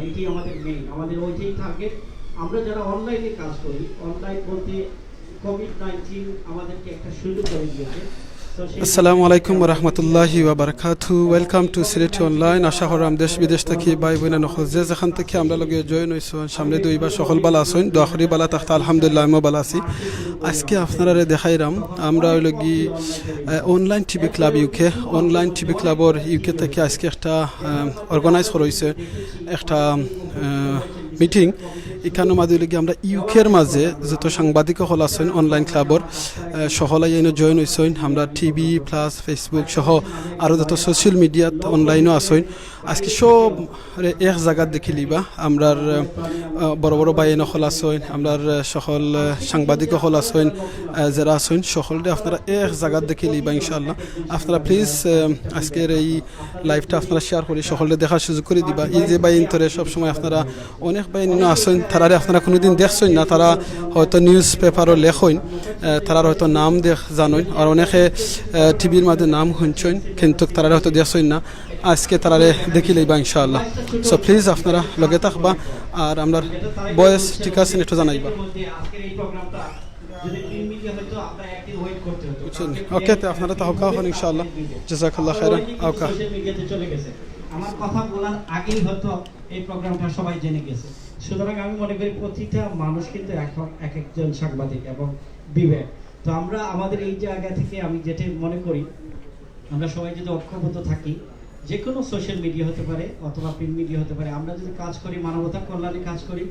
এটি আমাদের মেইন, আমাদের ওইটাই টার্গেট। আমরা যারা অনলাইনে কাজ করি, অনলাইন বলতে কোভিড-19 আমাদেরকে একটা সুযোগ করে দিয়েছে। আসসালামু আলাইকুম রহমতুল্লাহি ওয়াবারাকাতু। Welcome to Sylheti online. আশা করাম দেশ বিদেশ থেকে ভাই বোনা নখোঁজে যেখান থেকে আমরা লগে জয়েন হয়েছি সামনে দুইবার সকল বালা আসুন, দোয়াখরি বালা থাকতে আলহামদুলিল্লাহ আমি বালা আছি। আজকে আপনারা দেখাইলাম আমরা ওই লগি online TV club UK, online TV ক্লাবর ইউকে থেকে আজকে একটা অর্গানাইজ করেছে একটা মিটিং। এখানে মাঝে লগে আমরা ইউকের মাঝে যত সাংবাদিক হল আছেন অনলাইন ক্লাবর সকলে এনে জয়েন হয়েছেন। আমরা টিভি প্লাস ফেসবুক সহ আরও যত সোশ্যাল মিডিয়াত অনলাইনও আছেন। আজকে সব এক জায়গাত দেখিলিবা আমরার বড় বড় বাইন হল আছেন, আমরার সকল সাংবাদিক হল আছেন, যারা আছেন সকলরে আপনারা এক জায়গাত দেখিলিবা ইনশাআল্লাহ। আপনারা প্লিজ আজকের এই লাইভটা আপনারা শেয়ার করে সকলরে দেখার সুযোগ করে দিবা। এই যে বাইন ধরে সবসময় আপনারা অনেক বাইন আছেন, তারারে আপনারা কোনোদিন দেখছেন না, তারা হয়তো নিউজ পেপারও লেখেন, তারার হয়তো নাম জানেন, আর অনেকে টিভির মাঝে নাম শুনছেন কিন্তু তারা হয়তো দেখছেন না। আজকে তারারে দেখি লইবা ইনশাআল্লাহ। সো প্লিজ আপনারা লগে থাকবা আর আমরা বয়স ঠিক আছে একটু জানাইবা। ওকে, তো আপনারা তো হকা হন ইনশাআল্লাহ। জাযাকাল্লাহ খাইরান। ওকে, আমার কথা বলার আগেই হয়তো এই প্রোগ্রামটা সবাই জেনে গেছে। সুতরাং আমি মনে করি প্রতিটা মানুষ কিন্তু এখন এক একজন সাংবাদিক এবং বিবেক। তো আমরা আমাদের এই জায়গা থেকে আমি যেটা মনে করি, আমরা সবাই যদি ঐক্যবদ্ধ থাকি, যে কোনো সোশ্যাল মিডিয়া হতে পারে অথবা প্রিন্ট মিডিয়া হতে পারে, আমরা যদি কাজ করি মানবতার কল্যাণে কাজ করি,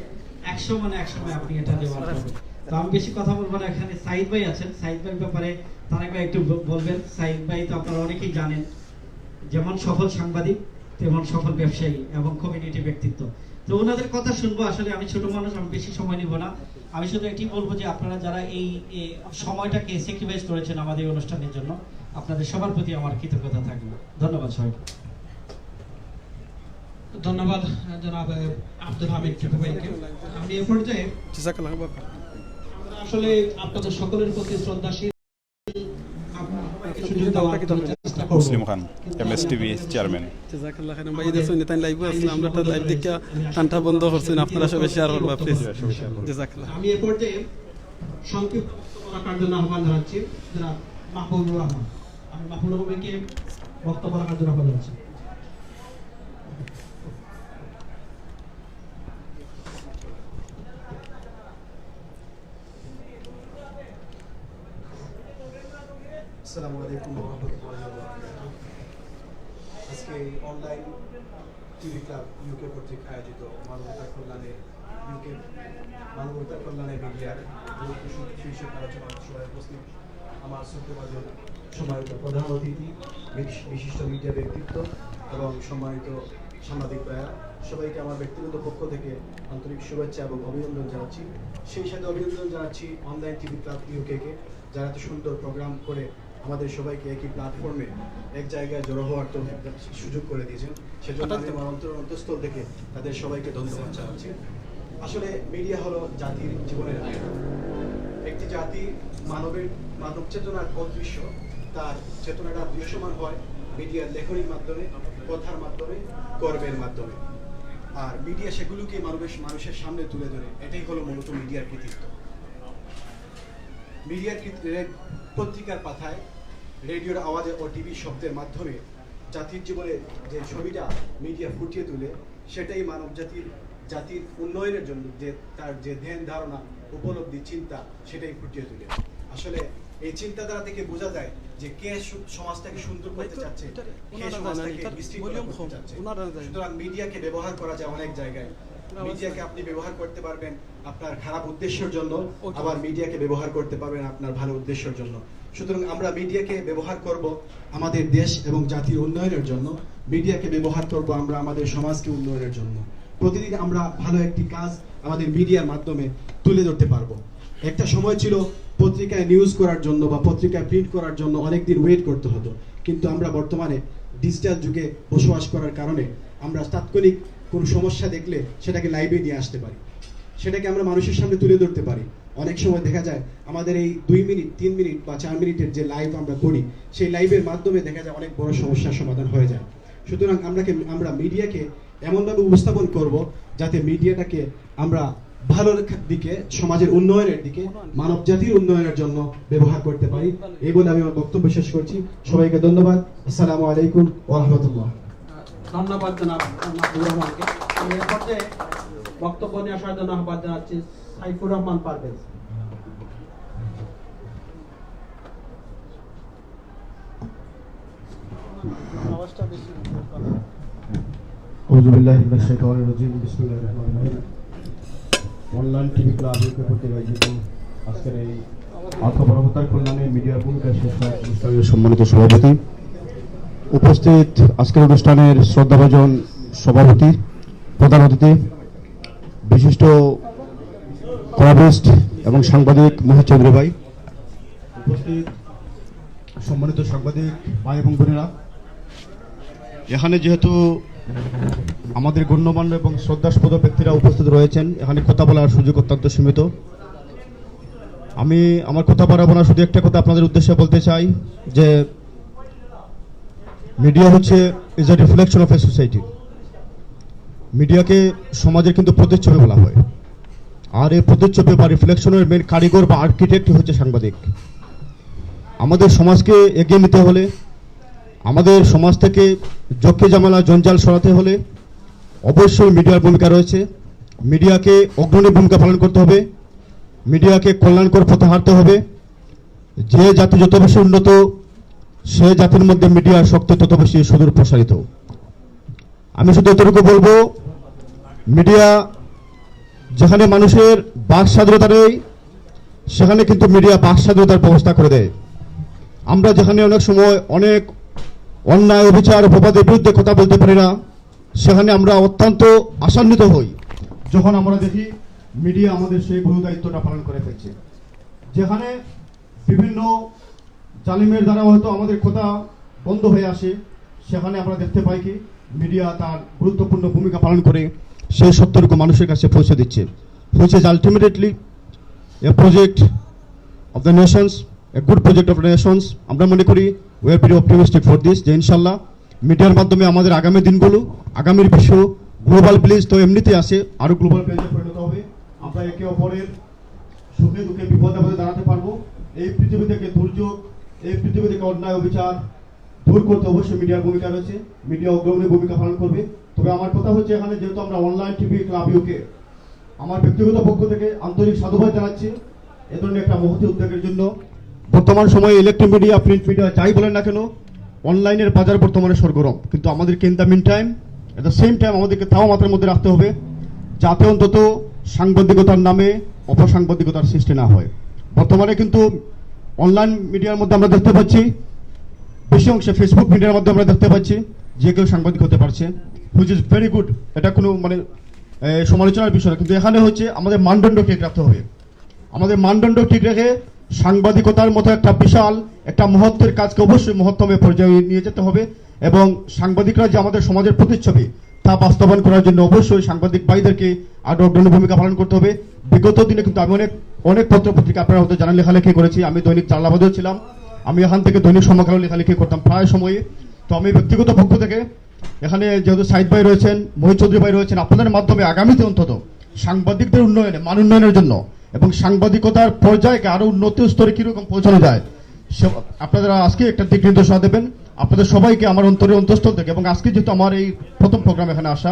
একসময় আপনি এটা দেওয়ার পাবেন। তো আমি বেশি কথা বলবো না। এখানে সাইদ ভাই আছেন, সাইদ ভাইয়ের ব্যাপারে তারেক ভাই একটু বলবেন। সাইদ ভাই তো আপনারা অনেকেই জানেন, যেমন সফল সাংবাদিক তেমন সফল ব্যবসায়ী এবং কমিউনিটি ব্যক্তিত্ব। তো ওনাদের কথা শুনবো। আসলে আমি ছোট মানুষ, আমি বেশি সময় নিব না। আমি শুধু এটি বলবো যে আপনারা যারা এই সময়টাকে স্যাক্রিফাইস করেছেন আমাদের অনুষ্ঠানের জন্য, আপনাদের সবার প্রতি আমার কৃতজ্ঞতা থাকবে। ধন্যবাদ সবাইকে। ধন্যবাদ জনাব আব্দুল হামিদ টিপু ভাইকে। আমি এই পর্যায়ে জাযাকাল্লাহ। আমরা আসলে আপনাদের সকলের প্রতি শ্রদ্ধাশীল। মুসলিম খান, এমএসটিভি চেয়ারম্যান। জাযাকাল্লাহ খাইরান ভাই। দেখুন তাই লাইভ আছে, আমরা তো লাইভ দেখে টানটা বন্ধ করছেন, আপনারা সবাই শেয়ার করবা প্লিজ। জাযাকাল্লাহ। আমি এই পর্যায়ে সংক্ষিপ্ত বক্তব্য রাখার জন্য আহ্বান জানাচ্ছি জনাব মাহবুবুর রহমান। আমি মাহবুবুর রহমানকে বক্তব্য রাখার জন্য আহ্বান জানাচ্ছি। আসসালামু আলাইকুম ওয়া রাহমাতুল্লাহি ওয়া বারাকাতুহু। আজকে অনলাইন টিভি ক্লাব ইউকে কর্তৃক আয়োজিত মানবতার কল্যাণে মিডিয়ার শীর্ষক আলোচনা সভায় উপস্থিত আমার শ্রদ্ধাভাজন সম্মানিত প্রধান অতিথি, বিশিষ্ট মিডিয়া ব্যক্তিত্ব এবং সম্মানিত সাংবাদিক ভাইরা, সবাইকে আমার ব্যক্তিগত পক্ষ থেকে আন্তরিক শুভেচ্ছা এবং অভিনন্দন জানাচ্ছি। সেই সাথে অভিনন্দন জানাচ্ছি অনলাইন টিভি ক্লাব ইউকেকে, যারা এত সুন্দর প্রোগ্রাম করে আমাদের সবাইকে একই প্ল্যাটফর্মে এক জায়গায় জড়ো হওয়ার তো সুযোগ করে দিয়েছেন। সেজন্য আমি আমার অন্তঃস্থল থেকে তাদের সবাইকে ধন্যবাদ জানাচ্ছি। আসলে মিডিয়া হলো জাতির জীবনের আয়না। একটি জাতি মানব চেতনার অদৃশ্য, তার চেতনাটা দৃশ্যমান হয় মিডিয়ার লেখনীর মাধ্যমে, কথার মাধ্যমে, কর্মের মাধ্যমে। আর মিডিয়া সেগুলোকে মানুষের সামনে তুলে ধরে, এটাই হলো মূলত মিডিয়ার কৃতিত্ব। মিডিয়ার পত্রিকার পাতায়, রেডিওর আওয়াজে ও টিভি শব্দের মাধ্যমে জাতির জীবনে যে ছবিটা মিডিয়া ফুটিয়ে তুলে, সেটাই মানব জাতির উন্নয়নের জন্য যে তার যে ধ্যান ধারণা, উপলব্ধি, চিন্তা, সেটাই ফুটিয়ে তুলে। আসলে এই চিন্তাধারা থেকে বোঝা যায় যে কে সমাজটাকে সুন্দর করতে চাচ্ছে, কে সমাজটাকে বিশৃঙ্খল করতে চাচ্ছে। সুতরাং মিডিয়াকে ব্যবহার করা যায় অনেক জায়গায়। মিডিয়াকে আপনি ব্যবহার করতে পারবেন আপনার খারাপ উদ্দেশ্যের জন্য, আবার মিডিয়াকে ব্যবহার করতে পারবেন আপনার ভালো উদ্দেশ্যের জন্য। সুতরাং আমরা মিডিয়াকে ব্যবহার করব আমাদের দেশ এবং জাতির উন্নয়নের জন্য, মিডিয়াকে ব্যবহার করব আমরা আমাদের সমাজকে উন্নয়নের জন্য। প্রতিদিন আমরা ভালো একটি কাজ আমাদের মিডিয়ার মাধ্যমে তুলে ধরতে পারবো। একটা সময় ছিল পত্রিকায় নিউজ করার জন্য বা পত্রিকায় প্রিন্ট করার জন্য অনেকদিন ওয়েট করতে হতো, কিন্তু আমরা বর্তমানে ডিজিটাল যুগে বসবাস করার কারণে আমরা তাৎক্ষণিক কোনো সমস্যা দেখলে সেটাকে লাইভে নিয়ে আসতে পারি, সেটাকে আমরা মানুষের সামনে তুলে ধরতে পারি। অনেক সময় দেখা যায় আমাদের এই 2 মিনিট 3 মিনিট বা 4 মিনিটের যে লাইভ আমরা করি, সেই লাইভের মাধ্যমে দেখা যায় অনেক বড় সমস্যার সমাধান হয়ে যায়। সুতরাং আমরা মিডিয়াকে এমনভাবে উপস্থাপন করব যাতে মিডিয়াটাকে আমরা ভালোর দিকে, সমাজের উন্নয়নের দিকে, মানব জাতির উন্নয়নের জন্য ব্যবহার করতে পারি। এই বলে আমি আমার বক্তব্য শেষ করছি। সবাইকে ধন্যবাদ। আসসালামু আলাইকুম ওয়া রাহমাতুল্লাহ। ধন্যবাদ জনাব মাহবুবুর রহমানকে। আমি এ পর্যায়ে বক্তব্য নিয়ে আসার জন্য আহ্বান জানাচ্ছি সাইফুর রহমান পারভেজ। আউযু বিল্লাহি মিনাশ শাইতানির রাজিম। বিসমিল্লাহির রহমানির রহিম। অনলাইন টিভি ক্লাব ইউকে কর্তৃক আয়োজিত আজকের এই আত্মপরবর্তার কল্যাণে মিডিয়ার ভূমিকা শীর্ষক অনুষ্ঠানের সম্মানিত সভাপতি, উপস্থিত আজকের অনুষ্ঠানের শ্রদ্ধাভাজন সভাপতি, প্রধান অতিথি, বিশিষ্ট কলামিস্ট এবং সাংবাদিক মোহিত চৌধুরী ভাই, উপস্থিত সম্মানিত সাংবাদিক ভাই এবং বোনেরা, এখানে যেহেতু আমাদের গণ্যমান্য এবং শ্রদ্ধাস্পদ ব্যক্তিরা উপস্থিত রয়েছেন, এখানে কথা বলার সুযোগ অত্যন্ত সীমিত। আমি আমার কথা বাড়াবো না, শুধু একটা কথা আপনাদের উদ্দেশ্যে বলতে চাই যে মিডিয়া হচ্ছে is a reflection of a society. মিডিয়াকে সমাজের কিন্তু প্রতিচ্ছবি বলা হয়, আর এই প্রতিচ্ছবি বা রিফ্লেকশনের মেন কারিগর বা আর্কিটেক্ট হচ্ছে সাংবাদিক। আমাদের সমাজকে এগিয়ে নিতে হলে, আমাদের সমাজ থেকে জকে জামালা জঞ্জাল সরাতে হলে অবশ্যই মিডিয়ার ভূমিকা রয়েছে। মিডিয়াকে অগ্রণী ভূমিকা পালন করতে হবে, মিডিয়াকে কল্যাণকর পথে হাঁটতে হবে। যে জাতি যত বেশি উন্নত, সে জাতির মধ্যে মিডিয়ার শক্তি তত বেশি সুদূর প্রসারিত। আমি শুধু এতটুকু বলবো, মিডিয়া যেখানে মানুষের বাক স্বাধীনতা নেই, সেখানে কিন্তু মিডিয়া বাক স্বাধীনতার ব্যবস্থা করে দেয়। আমরা যেখানে অনেক সময় অনেক অন্যায়, অবিচার, অপবাদের বিরুদ্ধে কথা বলতে পারি না, সেখানে আমরা অত্যন্ত আশান্বিত হই যখন আমরা দেখি মিডিয়া আমাদের সেই গুরু দায়িত্বটা পালন করে ফেলছে। যেখানে বিভিন্ন জালিমের দ্বারা হয়তো আমাদের কথা বন্ধ হয়ে আসে, সেখানে আমরা দেখতে পাই কি মিডিয়া তার গুরুত্বপূর্ণ ভূমিকা পালন করে সেই সত্যটুকু মানুষের কাছে পৌঁছে দিচ্ছে। Which is ultimately A project of the Nations, a good project of the Nations. আমরা মনে করি we are very optimistic for this, যে ইনশাল্লাহ মিডিয়ার মাধ্যমে আমাদের আগামী দিনগুলো, আগামীর বিশ্ব, গ্লোবাল ভিলেজ তো এমনিতে আসে, আরও গ্লোবাল ভিলেজে পরিণত হবে। আমরা একে অপরের সুখে দুঃখে বিপদে আপদে দাঁড়াতে পারবো। এই পৃথিবী থেকে দুর্যোগ, এই পৃথিবী থেকে অন্যায় অবিচার দূর করতে অবশ্যই মিডিয়ার ভূমিকা রয়েছে, মিডিয়া অগ্রণী ভূমিকা পালন করবে। তবে আমার কথা হচ্ছে, এখানে যেহেতু আমরা অনলাইন টিভি ক্লাব ইউকে, আমার ব্যক্তিগত পক্ষ থেকে আন্তরিক সাধুবাদ জানাচ্ছি এ ধরনের একটা মহতী উদ্যোগের জন্য। বর্তমান সময়ে ইলেকট্রিক মিডিয়া, প্রিন্ট মিডিয়া যাই বলেন না কেন, অনলাইনের বাজার বর্তমানে সরগরম, কিন্তু আমাদেরকে in the meantime, at the same time আমাদেরকে তাও মাত্রার মধ্যে রাখতে হবে, যাতে অন্তত সাংবাদিকতার নামে অপসাংবাদিকতার সৃষ্টি না হয়। বর্তমানে কিন্তু অনলাইন মিডিয়ার মধ্যে আমরা দেখতে পাচ্ছি, বেশি অংশে ফেসবুক মিডিয়ার মধ্যে আমরা দেখতে পাচ্ছি যে কেউ সাংবাদিক হতে পারছে, হুইচ ইজ ভেরি গুড। এটা কোনো মানে সমালোচনার বিষয় না, কিন্তু এখানে হচ্ছে আমাদের মানদণ্ড ঠিক রাখতে হবে। আমাদের মানদণ্ড ঠিক রেখে সাংবাদিকতার মতো একটা বিশাল একটা মহত্বের কাজকে অবশ্যই মহত্তমে পর্যায়ে নিয়ে যেতে হবে, এবং সাংবাদিকরা যে আমাদের সমাজের প্রতিচ্ছবি, তা বাস্তবায়ন করার জন্য অবশ্যই সাংবাদিক ভাইদেরকে আরও অগ্রণী ভূমিকা পালন করতে হবে। বিগত দিনে কিন্তু আমি অনেক পত্র পত্রিকা, আপনারা হয়তো জানান, লেখালেখি করেছি। আমি দৈনিক চাল্লাবাদেও ছিলাম, আমি এখান থেকে দৈনিক সমকালও লেখালেখি করতাম প্রায় সময়ে। তো আমি ব্যক্তিগত পক্ষ থেকে এখানে যেহেতু সাইদ ভাই রয়েছেন, মোহিত চৌধুরী ভাই রয়েছেন, আপনাদের মাধ্যমে আগামীতে অন্তত সাংবাদিকদের উন্নয়নে, মান উন্নয়নের জন্য এবং সাংবাদিকতার পর্যায়কে আরো উন্নত স্তরে কিরকম পৌঁছানো যায়, আপনারা আজকে একটা দিক নির্দেশনা দেবেন। আপনাদের সবাইকে আমার অন্তরে অন্তঃস্থল থেকে, এবং আজকে যেহেতু আমার এই প্রথম প্রোগ্রাম এখানে আসা,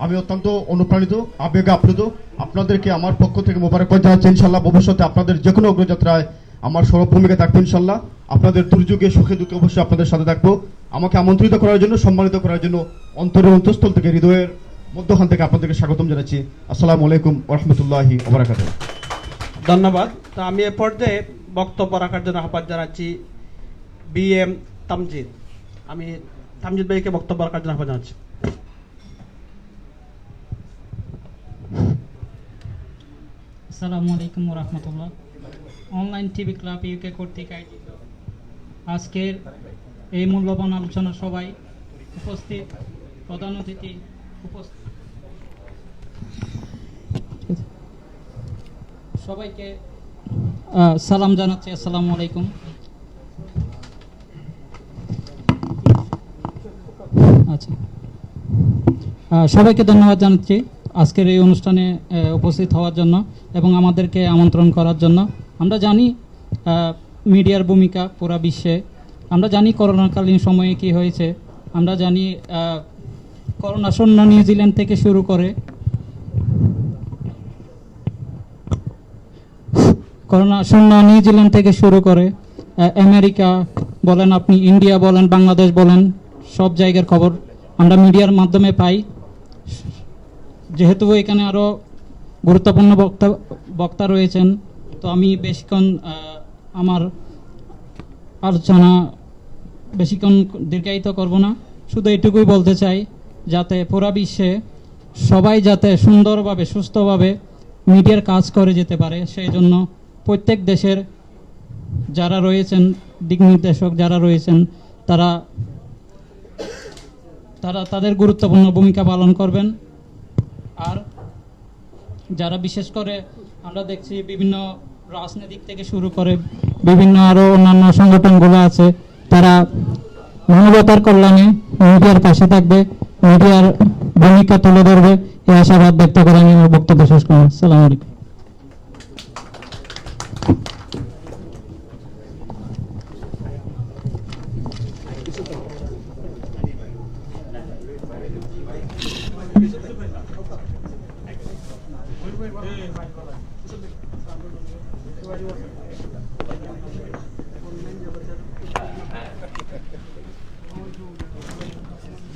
আমি অত্যন্ত অনুপ্রাণিত, আবেগে আপ্লুত। আপনাদেরকে আমার পক্ষ থেকে মোবারকবাদ জানাচ্ছি। ইনশাল্লাহ ভবিষ্যতে আপনাদের যে কোনো অগ্রযাত্রায় আমার সরব ভূমিকা থাকবে ইনশাল্লাহ। আপনাদের দুর্যোগে, সুখে দুঃখে অবশ্যই আপনাদের সাথে থাকবো। আমাকে আমন্ত্রিত করার জন্য, সম্মানিত করার জন্য অন্তরের অন্তঃস্থল থেকে, হৃদয়ের মধ্যখান থেকে আপনাদেরকে স্বাগতম জানাচ্ছি। আসসালামু আলাইকুম ওয়া রাহমাতুল্লাহি ওয়া বারাকাতুহু। ধন্যবাদ। তো আমি এ পর্যায়ে বক্তব্য রাখার জন্য আহ্বান জানাচ্ছি BM তামজিদ। আমি তামজিদ ভাইকে বক্তব্য রাখার জন্য আহ্বান জানাচ্ছি। আসসালামু আলাইকুম ওয়া রাহমাতুল্লাহ। অনলাইন টিভি ক্লাব ইউকে কর্তৃক আয়োজিত আজকের এই মূল্যবান আলোচনা সভায় উপস্থিত প্রধান অতিথি, সবাইকে সালাম জানাচ্ছি। আসসালামু আলাইকুম। আচ্ছা, সবাইকে ধন্যবাদ জানাচ্ছি। আজকের এই অনুষ্ঠানে উপস্থিত হওয়ার জন্য এবং আমাদেরকে আমন্ত্রণ করার জন্য। আমরা জানি মিডিয়ার ভূমিকা পুরা বিশ্বে। আমরা জানি করোনাকালীন সময়ে কি হয়েছে। আমরা জানি করোনা শূন্য নিউজিল্যান্ড থেকে শুরু করে আমেরিকা বলেন, আপনি ইন্ডিয়া বলেন, বাংলাদেশ বলেন, সব জায়গার খবর আমরা মিডিয়ার মাধ্যমে পাই। যেহেতু এখানে আরও গুরুত্বপূর্ণ বক্তা রয়েছেন, তো আমি বেশিক্ষণ আমার আলোচনা দীর্ঘায়িত করব না। শুধু এটুকুই বলতে চাই, যাতে পুরা বিশ্বে সবাই যাতে সুন্দরভাবে সুস্থভাবে মিডিয়ার কাজ করে যেতে পারে, সেই জন্য প্রত্যেক দেশের যারা রয়েছেন, দিক নির্দেশক যারা রয়েছেন, তারা তাদের গুরুত্বপূর্ণ ভূমিকা পালন করবেন। আর যারা বিশেষ করে আমরা দেখছি বিভিন্ন রাজনৈতিক থেকে শুরু করে বিভিন্ন আরও অন্যান্য সংগঠনগুলো আছে, তারা মানবতার কল্যাণে মিডিয়ার পাশে থাকবে, মিডিয়ার ভূমিকা তুলে ধরবে, এই আশাবাদ ব্যক্ত করে আমি আমার বক্তব্য শেষ করব। আসসালামু আলাইকুম।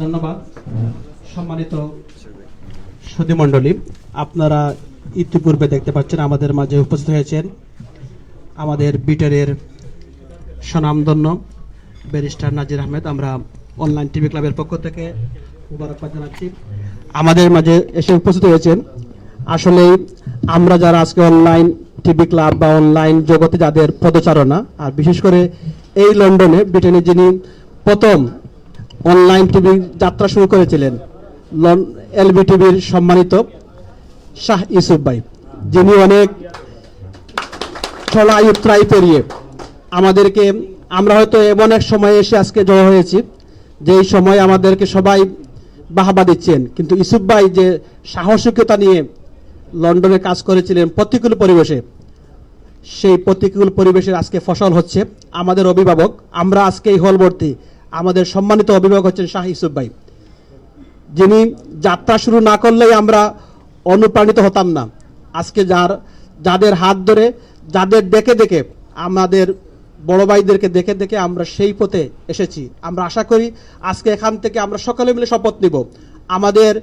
ধন্যবাদ। সম্মানিত সুধীমণ্ডলী, আপনারা ইতিপূর্বে দেখতে পাচ্ছেন আমাদের মাঝে উপস্থিত হয়েছেন আমাদের বিটারের স্বনামধন্য ব্যারিস্টার নাজির আহমেদ। আমরা অনলাইন টিভি ক্লাবের পক্ষ থেকে মুবারকবাদ জানাচ্ছি। আমাদের মাঝে এসে উপস্থিত হয়েছেন। আসলে আমরা যারা আজকে অনলাইন টিভি ক্লাব বা অনলাইন জগতে যাদের পদচারণা, আর বিশেষ করে এই লন্ডনে ব্রিটেনে যিনি প্রথম অনলাইন টিভি যাত্রা শুরু করেছিলেন, এলবি টিভির সম্মানিত শাহ ইউসুফ ভাই, যিনি অনেক ছড়াই উত্তরাই পেরিয়ে আমাদেরকে, আমরা হয়তো এমন এক সময়ে এসে আজকে জড়ো হয়েছি যেই সময় আমাদেরকে সবাই বাহবা দিচ্ছেন, কিন্তু ইউসুফ ভাই যে সাহসিকতা নিয়ে লন্ডনে কাজ করেছিলেন প্রতিকূল পরিবেশে, সেই প্রতিকূল পরিবেশের আজকে ফসল হচ্ছে আমাদের অভিভাবক। আমরা আজকে এই হল ভর্তি, আমাদের সম্মানিত অভিভাবক হচ্ছেন শাহ ইউসুফ ভাই, যিনি যাত্রা শুরু না করলেই আমরা অনুপ্রাণিত হতাম না। আজকে যাদের হাত ধরে, যাদের দেখে দেখে, আমাদের বড় ভাইদেরকে দেখে দেখে আমরা সেই পথে এসেছি। আমরা আশা করি আজকে এখান থেকে আমরা সকলে মিলে শপথ নিব, আমাদের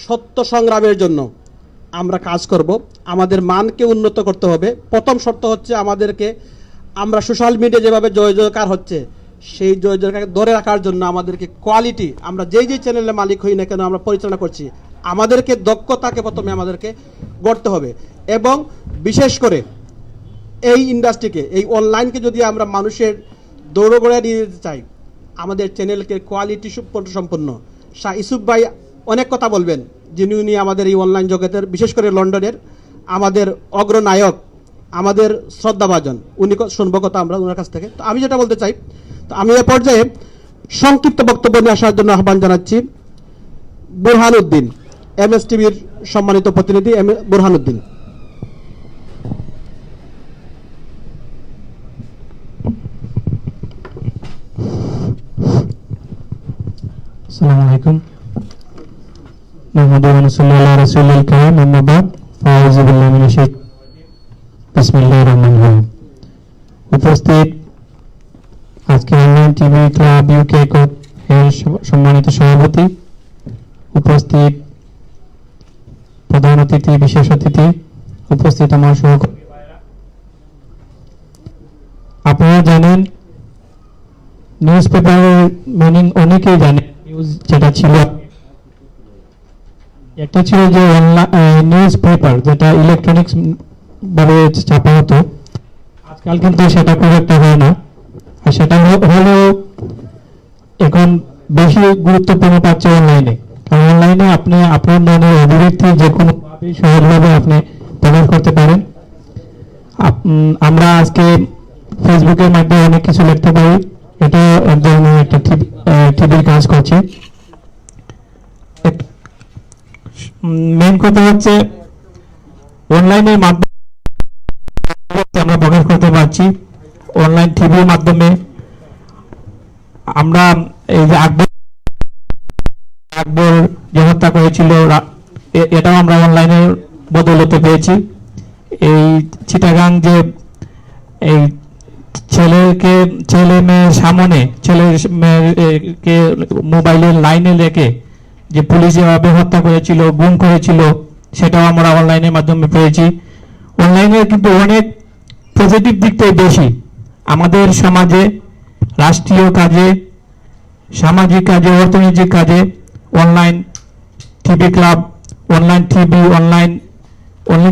সত্য সংগ্রামের জন্য আমরা কাজ করব, আমাদের মানকে উন্নত করতে হবে। প্রথম শর্ত হচ্ছে আমাদেরকে, আমরা সোশ্যাল মিডিয়া যেভাবে জয় জয়কার হচ্ছে, সেই জয় জয়কারকে ধরে রাখার জন্য আমাদেরকে কোয়ালিটি, আমরা যেই চ্যানেলের মালিক হই না কেন, আমরা পরিচালনা করছি, আমাদেরকে দক্ষতাকে প্রথমে আমাদেরকে গড়তে হবে। এবং বিশেষ করে এই ইন্ডাস্ট্রিকে, এই অনলাইনকে যদি আমরা মানুষের দৌড়গড়ে নিয়ে যেতে চাই, আমাদের চ্যানেলকে কোয়ালিটি সম্পন্ন। শাহ ইউসুফ ভাই অনেক কথা বলবেন, যিনি উনি আমাদের এই অনলাইন জগতের, বিশেষ করে লন্ডনের আমাদের অগ্রনায়ক, আমাদের শ্রদ্ধাভাজন, উনি শুনবো কথা আমরা ওনার কাছ থেকে। তো আমি যেটা বলতে চাই, তো আমি এ পর্যায়ে সংক্ষিপ্ত বক্তব্য নিয়ে আসার জন্য আহ্বান জানাচ্ছি বুরহানুদ্দিন, এমএসটিভির সম্মানিত প্রতিনিধি বুরহানুদ্দিন। আসসালামু আলাইকুম। মুহাম্মাদুর রাসূলুল্লাহ রাসূলুল কারীম, আম্মা বাদ, আউযু বিল্লাহি মিনাশ শাইতানির রাজিম। বিসমিল্লাহির রহমানির রহিম। উপস্থিত আজকে অনলাইন টিভি ক্লাব ইউকে এর সম্মানিত সভাপতি, উপস্থিত প্রধান অতিথি, বিশেষ অতিথি, উপস্থিত আমার সহকর্মী ভাইরা, আপনারা জানেন নিউজ পেপারের মিনিং অনেকেই জানে। নিউজ যেটা ছিল, একটা ছিল যে নিউজ পেপার, যেটা ইলেকট্রনিক্স ভাবে ছাপা হতো। আজকাল কিন্তু সেটা খুব একটা হয় না, আর সেটা হলেও এখন বেশি গুরুত্বপূর্ণ পাচ্ছে অনলাইনে। কারণ অনলাইনে আপনি আপনার মনের অভিব্যক্তি যে কোনো সহজভাবে আপনি প্রকাশ করতে পারেন। আমরা আজকে ফেসবুকের মাধ্যমে অনেক কিছু লিখতে পারি, এটা এক ধরনের একটা টিভির কাজ করছে। মেইন কথা হচ্ছে অনলাইনের মাধ্যমে আমরা প্রকাশ করতে পারছি। অনলাইন টিভির মাধ্যমে আমরা এই যে আকবর যে হত্যা করেছিল এটাও আমরা অনলাইনের বদৌলতে পেয়েছি। এই চিটাগাং যে এই ছেলে মেয়ের সামনে ছেলেকে মোবাইলের লাইনে রেখে যে পুলিশ যেভাবে হত্যা করেছিল, গুম করেছিল, সেটাও আমরা অনলাইনের মাধ্যমে পেয়েছি। অনলাইনের কিন্তু অনেক পজিটিভ দিকটাই বেশি। আমাদের সমাজে, রাষ্ট্রীয় কাজে, সামাজিক কাজে, অর্থনৈতিক কাজে online TV club, online TV, online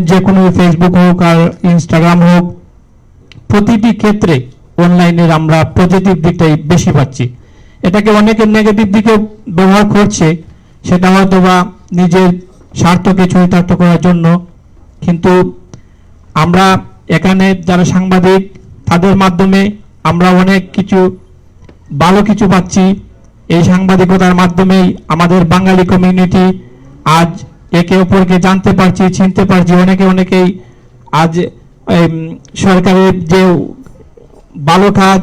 যে কোনো ফেসবুক হোক আর ইনস্টাগ্রাম হোক, প্রতিটি ক্ষেত্রে অনলাইনের আমরা পজিটিভ দিকটাই বেশি পাচ্ছি। এটাকে অনেকে নেগেটিভ দিকে ব্যবহার করছে, সেটা হয়তো বা নিজের স্বার্থকে চরিতার্থ করার জন্য। কিন্তু আমরা এখানে যারা সাংবাদিক, তাদের মাধ্যমে আমরা অনেক কিছু ভালো কিছু পাচ্ছি। এই সাংবাদিকতার মাধ্যমেই আমাদের বাঙালি কমিউনিটি আজ একে অপরকে জানতে পারছি, চিনতে পারছি। অনেকেই আজ সরকারের যে ভালো কাজ,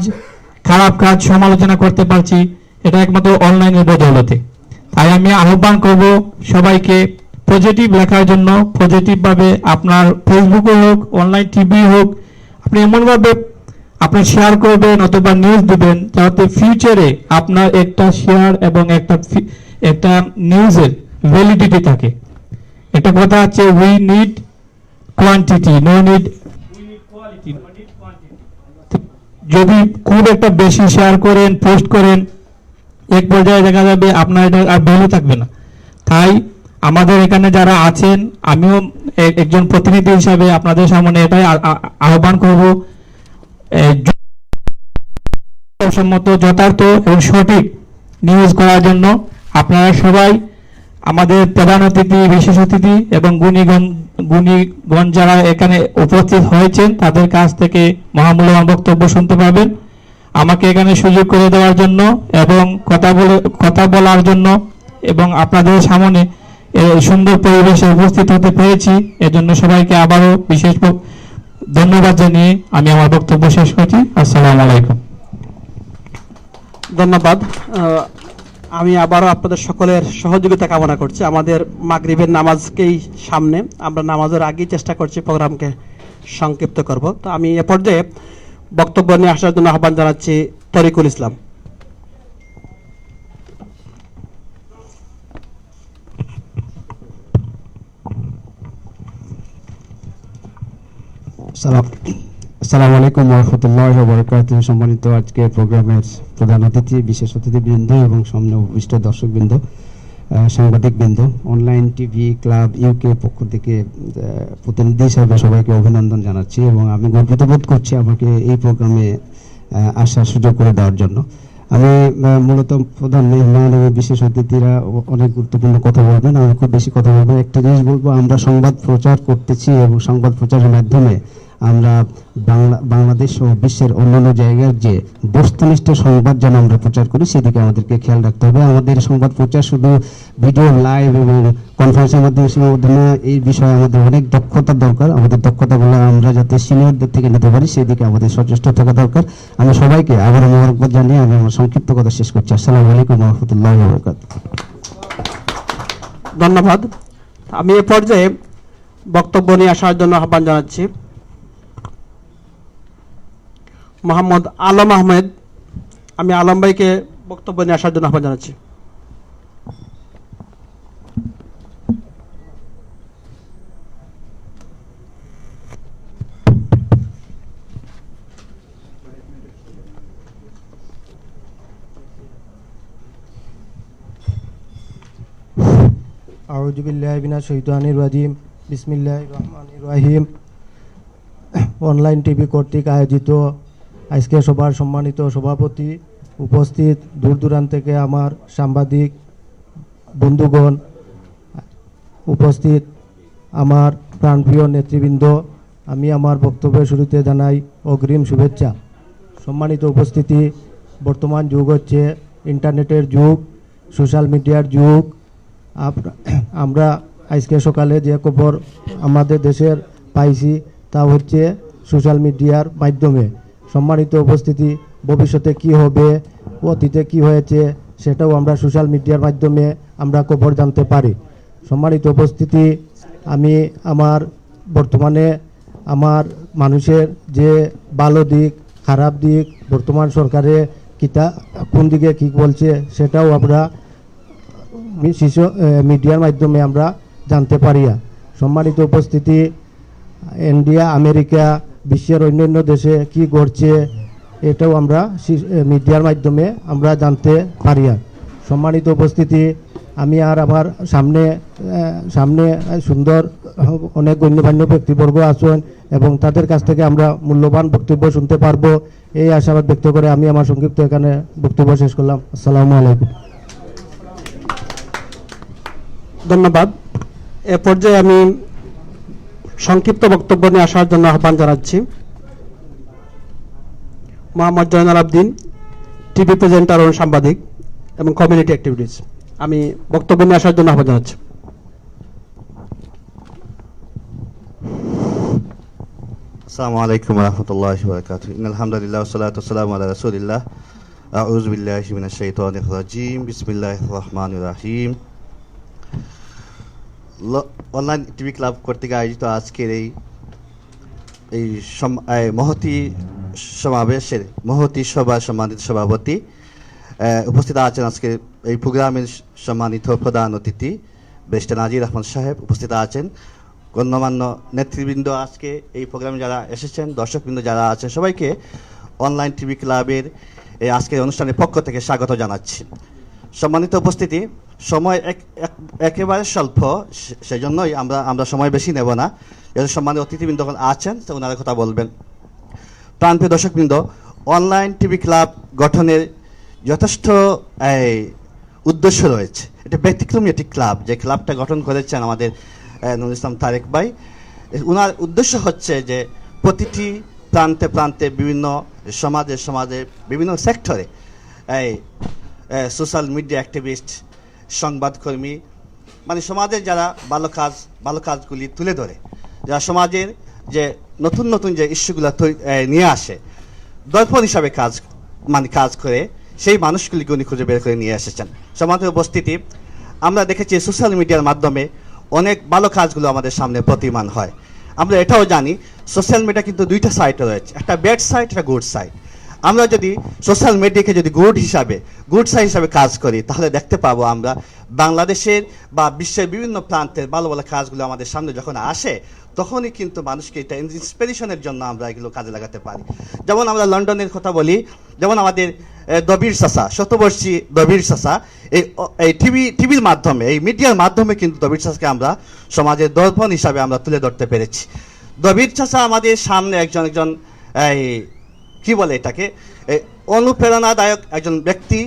খারাপ কাজ সমালোচনা করতে পারছি, এটা একমাত্র অনলাইনের বদৌলতে। তাই আমি আহ্বান করব সবাইকে পজিটিভ লেখার জন্য। পজিটিভভাবে আপনার ফেসবুকে হোক, অনলাইন টিভি হোক, আপনি এমনভাবে আপনার শেয়ার করবেন অথবা নিউজ দিবেন যাতে ফিউচারে আপনার একটা শেয়ার এবং একটা নিউজের ভ্যালিডিটি থাকে। একটা কথা আছে, we need quantity, no need quality. যদি খুব একটা বেশি শেয়ার করেন, পোস্ট করেন, এক পর্যায়ে দেখা যাবে আপনার এটা আর ভ্যালু থাকবে না। তাই আমাদের এখানে যারা আছেন, আমিও একজন প্রতিনিধি হিসাবে আপনাদের সামনে এটাই আহ্বান করব, সম্মত, যথার্থ এবং সঠিক নিউজ করার জন্য। আপনারা সবাই আমাদের প্রধান অতিথি, বিশেষ অতিথি এবং গুণীগণ যারা এখানে উপস্থিত হয়েছেন, তাদের কাছ থেকে মহামূল্যবান বক্তব্য শুনতে পাবেন। আমাকে এখানে সুযোগ করে দেওয়ার জন্য এবং কথা বলার জন্য এবং আপনাদের সামনে সুন্দর পরিবেশে উপস্থিত হতে পেরেছি, এজন্য সবাইকে আবারও বিশেষ ধন্যবাদ জানিয়ে আমি আমার বক্তব্য শেষ করছি। আসসালামু আলাইকুম। ধন্যবাদ। আমি আবারও আপনাদের সকলের সহযোগিতা কামনা করছি। আমাদের মাগরিবের নামাজকেই সামনে, আমরা নামাজের আগেই চেষ্টা করছি প্রোগ্রামকে সংক্ষিপ্ত করব। তো আমি এ পর্যায়ে বক্তব্য নিয়ে আসার জন্য আহ্বান জানাচ্ছি তরিকুল ইসলাম। আসসালামু আলাইকুম ওয়া রাহমাতুল্লাহি ওয়া বারাকাতুহু। সম্মানিত আজকে প্রোগ্রামের প্রধান অতিথি, বিশেষ অতিথিবৃন্দ এবং সামনে উপবিষ্ট দর্শকবৃন্দ, সাংবাদিকবৃন্দ, অনলাইন টিভি ক্লাব ইউকে পক্ষ থেকে প্রতিনিধি হিসাবে সবাইকে অভিনন্দন জানাচ্ছি এবং আমি গর্বিত বোধ করছি আমাকে এই প্রোগ্রামে আসার সুযোগ করে দেওয়ার জন্য। আমি মূলত প্রধান মেহমান এবং বিশেষ অতিথিরা অনেক গুরুত্বপূর্ণ কথা বলবেন, আমি খুব বেশি কথা বলবো। একটা জিনিস বলবো, আমরা সংবাদ প্রচার করতেছি এবং সংবাদ প্রচারের মাধ্যমে আমরা বাংলাদেশ ও বিশ্বের অন্যান্য জায়গার যে বস্তুনিষ্ঠ সংবাদ যেন আমরা প্রচার করি, সেদিকে আমাদেরকে খেয়াল রাখতে হবে। আমাদের সংবাদ প্রচার শুধু ভিডিও লাইভ এবং কনফারেন্সের মাধ্যমে সীমাবদ্ধ না, এই বিষয়ে আমাদের অনেক দক্ষতার দরকার। আমাদের দক্ষতাগুলো আমরা যাতে সিনিয়রদের থেকে নিতে পারি, সেদিকে আমাদের সচেষ্ট থাকা দরকার। আমি সবাইকে আবারও মোবারকবাদ জানিয়ে আমি আমার সংক্ষিপ্ত কথা শেষ করছি। আসসালামু আলাইকুম ওয়া রাহমাতুল্লাহি ওয়া বারাকাতুহু। ধন্যবাদ। আমি এ পর্যায়ে বক্তব্য নিয়ে আসার জন্য আহ্বান জানাচ্ছি মোহাম্মদ আলম আহমেদ। আমি আলম ভাইকে বক্তব্য নিয়ে আসার জন্য আহ্বান জানাচ্ছি। আউযু বিল্লাহি মিনাশ শাইতানির রাজিম। বিসমিল্লাহির রহমানির রহিম। অনলাইন টিভি কর্তৃক আয়োজিত আজকে সবার সম্মানিত সভাপতি, উপস্থিত দূর দূরান্ত থেকে আমার সাংবাদিক বন্ধুগণ, উপস্থিত আমার প্রাণপ্রিয় নেতৃবৃন্দ, আমি আমার বক্তব্যের শুরুতে জানাই অগ্রিম শুভেচ্ছা। সম্মানিত উপস্থিতি, বর্তমান যুগ হচ্ছে ইন্টারনেটের যুগ, সোশ্যাল মিডিয়ার যুগ। আমরা আজকে সকালে যে খবর আমাদের দেশের পাইছি তা হচ্ছে সোশ্যাল মিডিয়ার মাধ্যমে। সম্মানিত উপস্থিতি, ভবিষ্যতে কি হবে, অতীতে কি হয়েছে সেটাও আমরা সোশ্যাল মিডিয়ার মাধ্যমে আমরা খবর জানতে পারি। সম্মানিত উপস্থিতি, আমি বর্তমানে আমার মানুষের যে ভালো দিক খারাপ দিক, বর্তমান সরকারে কোন দিকে কী বলছে সেটাও আমরা মিডিয়ার মাধ্যমে আমরা জানতে পারি। সম্মানিত উপস্থিতি, ইন্ডিয়া, আমেরিকা, বিশ্বের অন্যান্য দেশে কি ঘটছে এটাও আমরা মিডিয়ার মাধ্যমে আমরা জানতে পারি। সম্মানিত উপস্থিতি, আমি আর আমার সামনে সুন্দর অনেক গণ্যমান্য ব্যক্তিবর্গ আছেন এবং তাদের কাছ থেকে আমরা মূল্যবান বক্তব্য শুনতে পারবো, এই আশাবাদ ব্যক্ত করে আমি আমার সংক্ষিপ্ত এখানে বক্তব্য শেষ করলাম। আসসালামু আলাইকুম। ধন্যবাদ। এ পর্যায়ে আমি সংক্ষিপ্ত বক্তব্য নিয়ে আসার জন্য আহ্বান জানাচ্ছি মোহাম্মদ জয়নাল আবদিন, টিভি প্রেজেন্টার ও সাংবাদিক এবং কমিউনিটি অ্যাক্টিভিটিস। আমি বক্তব্য নিয়ে আসার জন্য আহ্বান জানাচ্ছি। আসসালামু আলাইকুম ওয়া রাহমাতুল্লাহি ওয়া বারাকাতুহু। ইন্নাল হামদুলিল্লাহ ওয়া সলাতু ওয়া সালামু আলা রাসূলিল্লাহ। আউযু বিল্লাহি মিনাশ শাইতানির রাজীম। বিসমিল্লাহির রহমানির রহিম। অনলাইন টিভি ক্লাব কর্তৃক আয়োজিত আজকের এই মহতী সমাবেশের মহতী সভার সম্মানিত সভাপতি, উপস্থিত আছেন আজকের এই প্রোগ্রামের সম্মানিত প্রধান অতিথি ব্যারিস্টার নাজির আহমদ সাহেব, উপস্থিত আছেন গণ্যমান্য নেতৃবৃন্দ, আজকে এই প্রোগ্রামে যারা এসেছেন, দর্শকবৃন্দ যারা আছেন, সবাইকে অনলাইন টিভি ক্লাবের এই আজকের অনুষ্ঠানের পক্ষ থেকে স্বাগত জানাচ্ছি। সম্মানিত উপস্থিতি, সময় একেবারে স্বল্প, সেজন্যই আমরা সময় বেশি নেব না। সম্মানিত অতিথিবৃন্দ আছেন তো ওনারা কথা বলবেন। প্রাণপ্রিয় দর্শকবৃন্দ, অনলাইন টিভি ক্লাব গঠনের যথেষ্ট উদ্দেশ্য রয়েছে। এটা ব্যতিক্রমী একটি ক্লাব, যে ক্লাবটা গঠন করেছেন আমাদের নুরুল ইসলাম তারেক ভাই। ওনার উদ্দেশ্য হচ্ছে যে প্রতিটি প্রান্তে প্রান্তে বিভিন্ন সমাজে বিভিন্ন সেক্টরে সোশ্যাল মিডিয়া অ্যাক্টিভিস্ট, সংবাদকর্মী, মানে সমাজের যারা ভালো কাজগুলি তুলে ধরে, যারা সমাজের যে নতুন নতুন যে ইস্যুগুলো নিয়ে আসে, দর্পণ হিসাবে কাজ করে সেই মানুষগুলিকে উনি খুঁজে বের করে নিয়ে এসেছেন। সমাজের উপস্থিতি, আমরা দেখেছি সোশ্যাল মিডিয়ার মাধ্যমে অনেক ভালো কাজগুলো আমাদের সামনে প্রতিমান হয়। আমরা এটাও জানি সোশ্যাল মিডিয়া কিন্তু দুইটা সাইড রয়েছে, একটা ব্যাড সাইড, একটা গুড সাইড। আমরা যদি সোশ্যাল মিডিয়াকে যদি গুড সাইড হিসাবে কাজ করি, তাহলে দেখতে পাবো আমরা বাংলাদেশের বা বিশ্বের বিভিন্ন প্রান্তের ভালো ভালো কাজগুলো আমাদের সামনে যখন আসে, তখনই কিন্তু মানুষকে এটা ইন্সপিরেশনের জন্য আমরা এগুলো কাজে লাগাতে পারি। যেমন আমরা লন্ডনের কথা বলি, যেমন আমাদের দবির চাচা, শতবর্ষী দবির চাচা, এই টিভির মাধ্যমে, এই মিডিয়ার মাধ্যমে কিন্তু দবির চাচাকে আমরা সমাজের দর্পণ হিসাবে আমরা তুলে ধরতে পেরেছি। দবির চাচা আমাদের সামনে একজন কি বলে এটাকে, অনুপ্রেরণাদায়ক একজন ব্যক্তি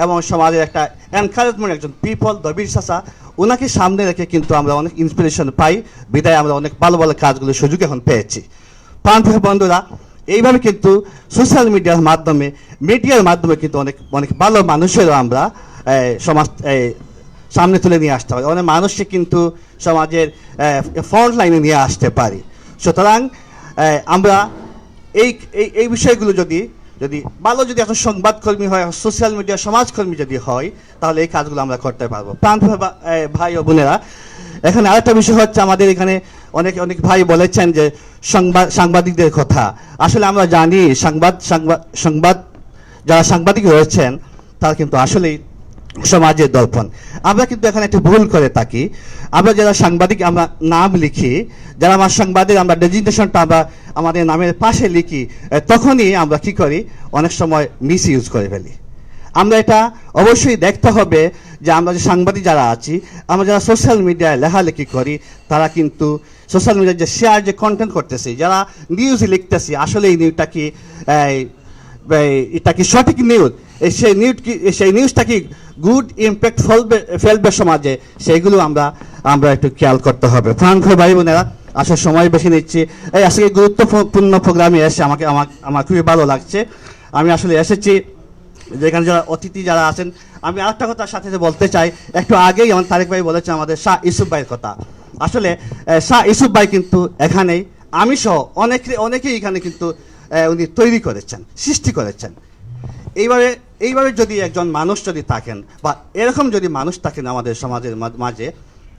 এবং সমাজের একটা এনকারেজমেন্ট একজন পিপল। দবির চাচা, ওনাকে সামনে রেখে কিন্তু আমরা অনেক ইন্সপিরেশন পাই, বিদায় আমরা অনেক ভালো ভালো কাজগুলো সুযোগ এখন পেয়েছি। প্রাণপ্রিয় বন্ধুরা, এইভাবে কিন্তু সোশ্যাল মিডিয়ার মাধ্যমে কিন্তু অনেক ভালো মানুষেরও আমরা সমাজ সামনে তুলে নিয়ে আসতে পারি, অনেক মানুষকে কিন্তু সমাজের ফ্রন্ট লাইনে নিয়ে আসতে পারি। সুতরাং আমরা এই বিষয়গুলো যদি এখন সংবাদকর্মী হয়, সোশ্যাল মিডিয়া সমাজকর্মী যদি হয়, তাহলে এই কাজগুলো আমরা করতে পারবো। প্রাণপ্রিয় ভাই ও বোনেরা, এখানে আরেকটা বিষয় হচ্ছে, আমাদের এখানে অনেক ভাই বলেছেন যে সাংবাদিকদের কথা। আসলে আমরা জানি সংবাদ যারা সাংবাদিক রয়েছেন তারা কিন্তু আসলেই সমাজের দর্পণ। আমরা কিন্তু এখানে একটা ভুল করে থাকি, আমরা যারা সাংবাদিক আমরা নাম লিখি, যারা আমার সাংবাদিক আমরা ডেজিগনেশনটা আমরা আমাদের নামের পাশে লিখি, তখনই আমরা কি করি, অনেক সময় মিস ইউজ করে ফেলি। আমরা এটা অবশ্যই দেখতে হবে যে আমরা যে সাংবাদিক যারা আছি, আমরা যারা সোশ্যাল মিডিয়ায় লেখালেখি করি, তারা কিন্তু সোশ্যাল মিডিয়ায় যে শেয়ার যে কন্টেন্ট করতেছি, যারা নিউজ লিখতেছি, আসলে এই নিউজটা কি এটা কি সঠিক নিউজ, সেই নিউজটা কি গুড ইম্প্যাক্ট ফেলবে সমাজে, সেইগুলো আমরা একটু খেয়াল করতে হবে। প্রাণপ্রিয় ভাই বোনেরা, আসলে সময় বেশি নিচ্ছি, এই আজকে গুরুত্বপূর্ণ প্রোগ্রামে এসে আমার খুবই ভালো লাগছে। আমি আসলে এসেছি যেখানে যারা অতিথি যারা আছেন, আমি আরেকটা কথা সাথে সাথে বলতে চাই, একটু আগেই আমার তারেক ভাই বলেছেন আমাদের শাহ ইউসুফ ভাইয়ের কথা। আসলে শাহ ইউসুফ ভাই কিন্তু এখানেই, আমি সহ অনেকেই এখানে কিন্তু উনি তৈরি করেছেন, সৃষ্টি করেছেন। এইভাবে যদি একজন মানুষ যদি থাকেন বা এরকম যদি মানুষ থাকেন আমাদের সমাজের মাঝে,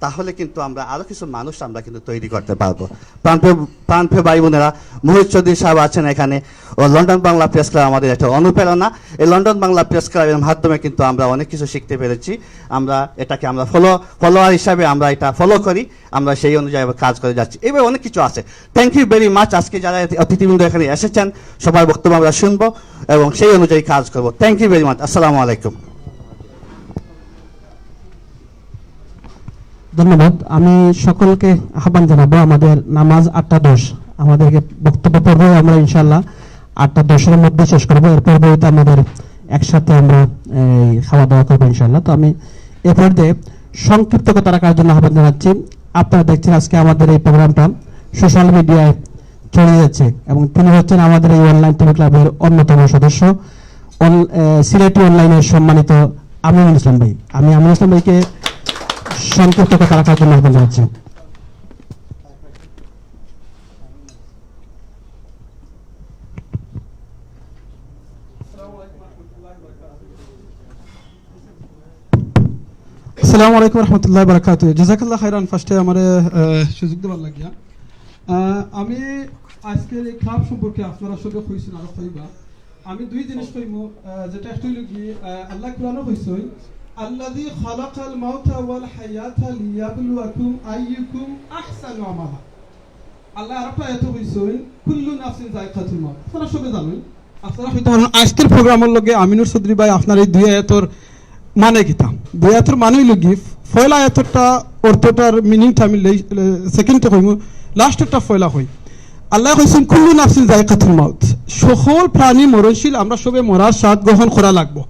তাহলে কিন্তু আমরা আরও কিছু মানুষ আমরা কিন্তু তৈরি করতে পারবো। প্রাণপ্রিয় ভাই বোনেরা, মুহিত চৌধুরী সাহেব আছেন এখানে, ও লন্ডন বাংলা প্রেস ক্লাব আমাদের একটা অনুপ্রেরণা। এই লন্ডন বাংলা প্রেস ক্লাবের মাধ্যমে কিন্তু আমরা অনেক কিছু শিখতে পেরেছি। আমরা এটাকে আমরা ফলোয়ার হিসাবে আমরা এটা ফলো করি, আমরা সেই অনুযায়ী কাজ করে যাচ্ছি। এইভাবে অনেক কিছু আছে। Thank you very much. আজকে যারা অতিথিবৃন্দ এখানে এসেছেন, সবার বক্তব্য আমরা শুনবো এবং সেই অনুযায়ী কাজ করবো। Thank you very much. আসসালামু আলাইকুম। ধন্যবাদ। আমি সকলকে আহ্বান জানাবো, আমাদের নামাজ 8:10, আমাদেরকে বক্তব্য পর্ব আমরা ইনশাল্লাহ 8:10-এর মধ্যে শেষ করবো। এরপর বইতে আমাদের একসাথে আমরা খাওয়া দাওয়া করবো ইনশাল্লাহ। তো আমি এ পর্যায়ে সংক্ষিপ্ত কথা রাখার জন্য আহ্বান জানাচ্ছি। আপনারা দেখছেন আজকে আমাদের এই প্রোগ্রামটা সোশ্যাল মিডিয়ায় ছড়িয়ে যাচ্ছে এবং তিনি হচ্ছেন আমাদের এই অনলাইন টিভি ক্লাবের অন্যতম সদস্য, সিলেটি অনলাইনের সম্মানিত আমিনুল ইসলাম ভাই। আমি আমিনুল ইসলাম ভাইকে সংক্ষিপ্ত কথা রাখার জন্য আহ্বান জানাচ্ছি। আসসালামু আলাইকুম রহমতুল্লাহ বারাকাতু। জাযাকাল্লাহ খাইরান। ফার্স্টে আমার সুযোগ দেওয়ার লাগিয়া আমি আজকের এই ক্লাব সম্পর্কে আপনারা সঙ্গে কইছেন আরো কইবা। আমি দুই জিনিস কইব, যেটা একটা হইল কি, আল্লাহ কোরআনে কইছে আল্লাযী খালাকাল মাউতা ওয়াল হায়াতা লিয়াবলুয়াকুম আইয়ুকুম আহসানু আমালা। আল্লাহ আরেকটা আয়াতে কইছে কুল্লু নাফসিন যায়কাতুল মাউত। আপনারা সবে জানেন, আপনারা হয়তো আজকের প্রোগ্রামের লগে আমিনুর চৌধুরী ভাই আপনার এই দুই আয়াতের মানে কিতা, দুই আয়াতের মানে হইল কি, ফয়লা আয়াতটা অর্থটার মিনিংটা আমি সেকেন্ডটা কইম, লাস্টেরটা ফয়লা হই। আল্লাহ কইছেন কুল্লু নাফসিন যায়কাতুল মাউত, সকল প্রাণী মরণশীল, আমরা সবে মরার স্বাদ গ্রহণ করা লাগবো।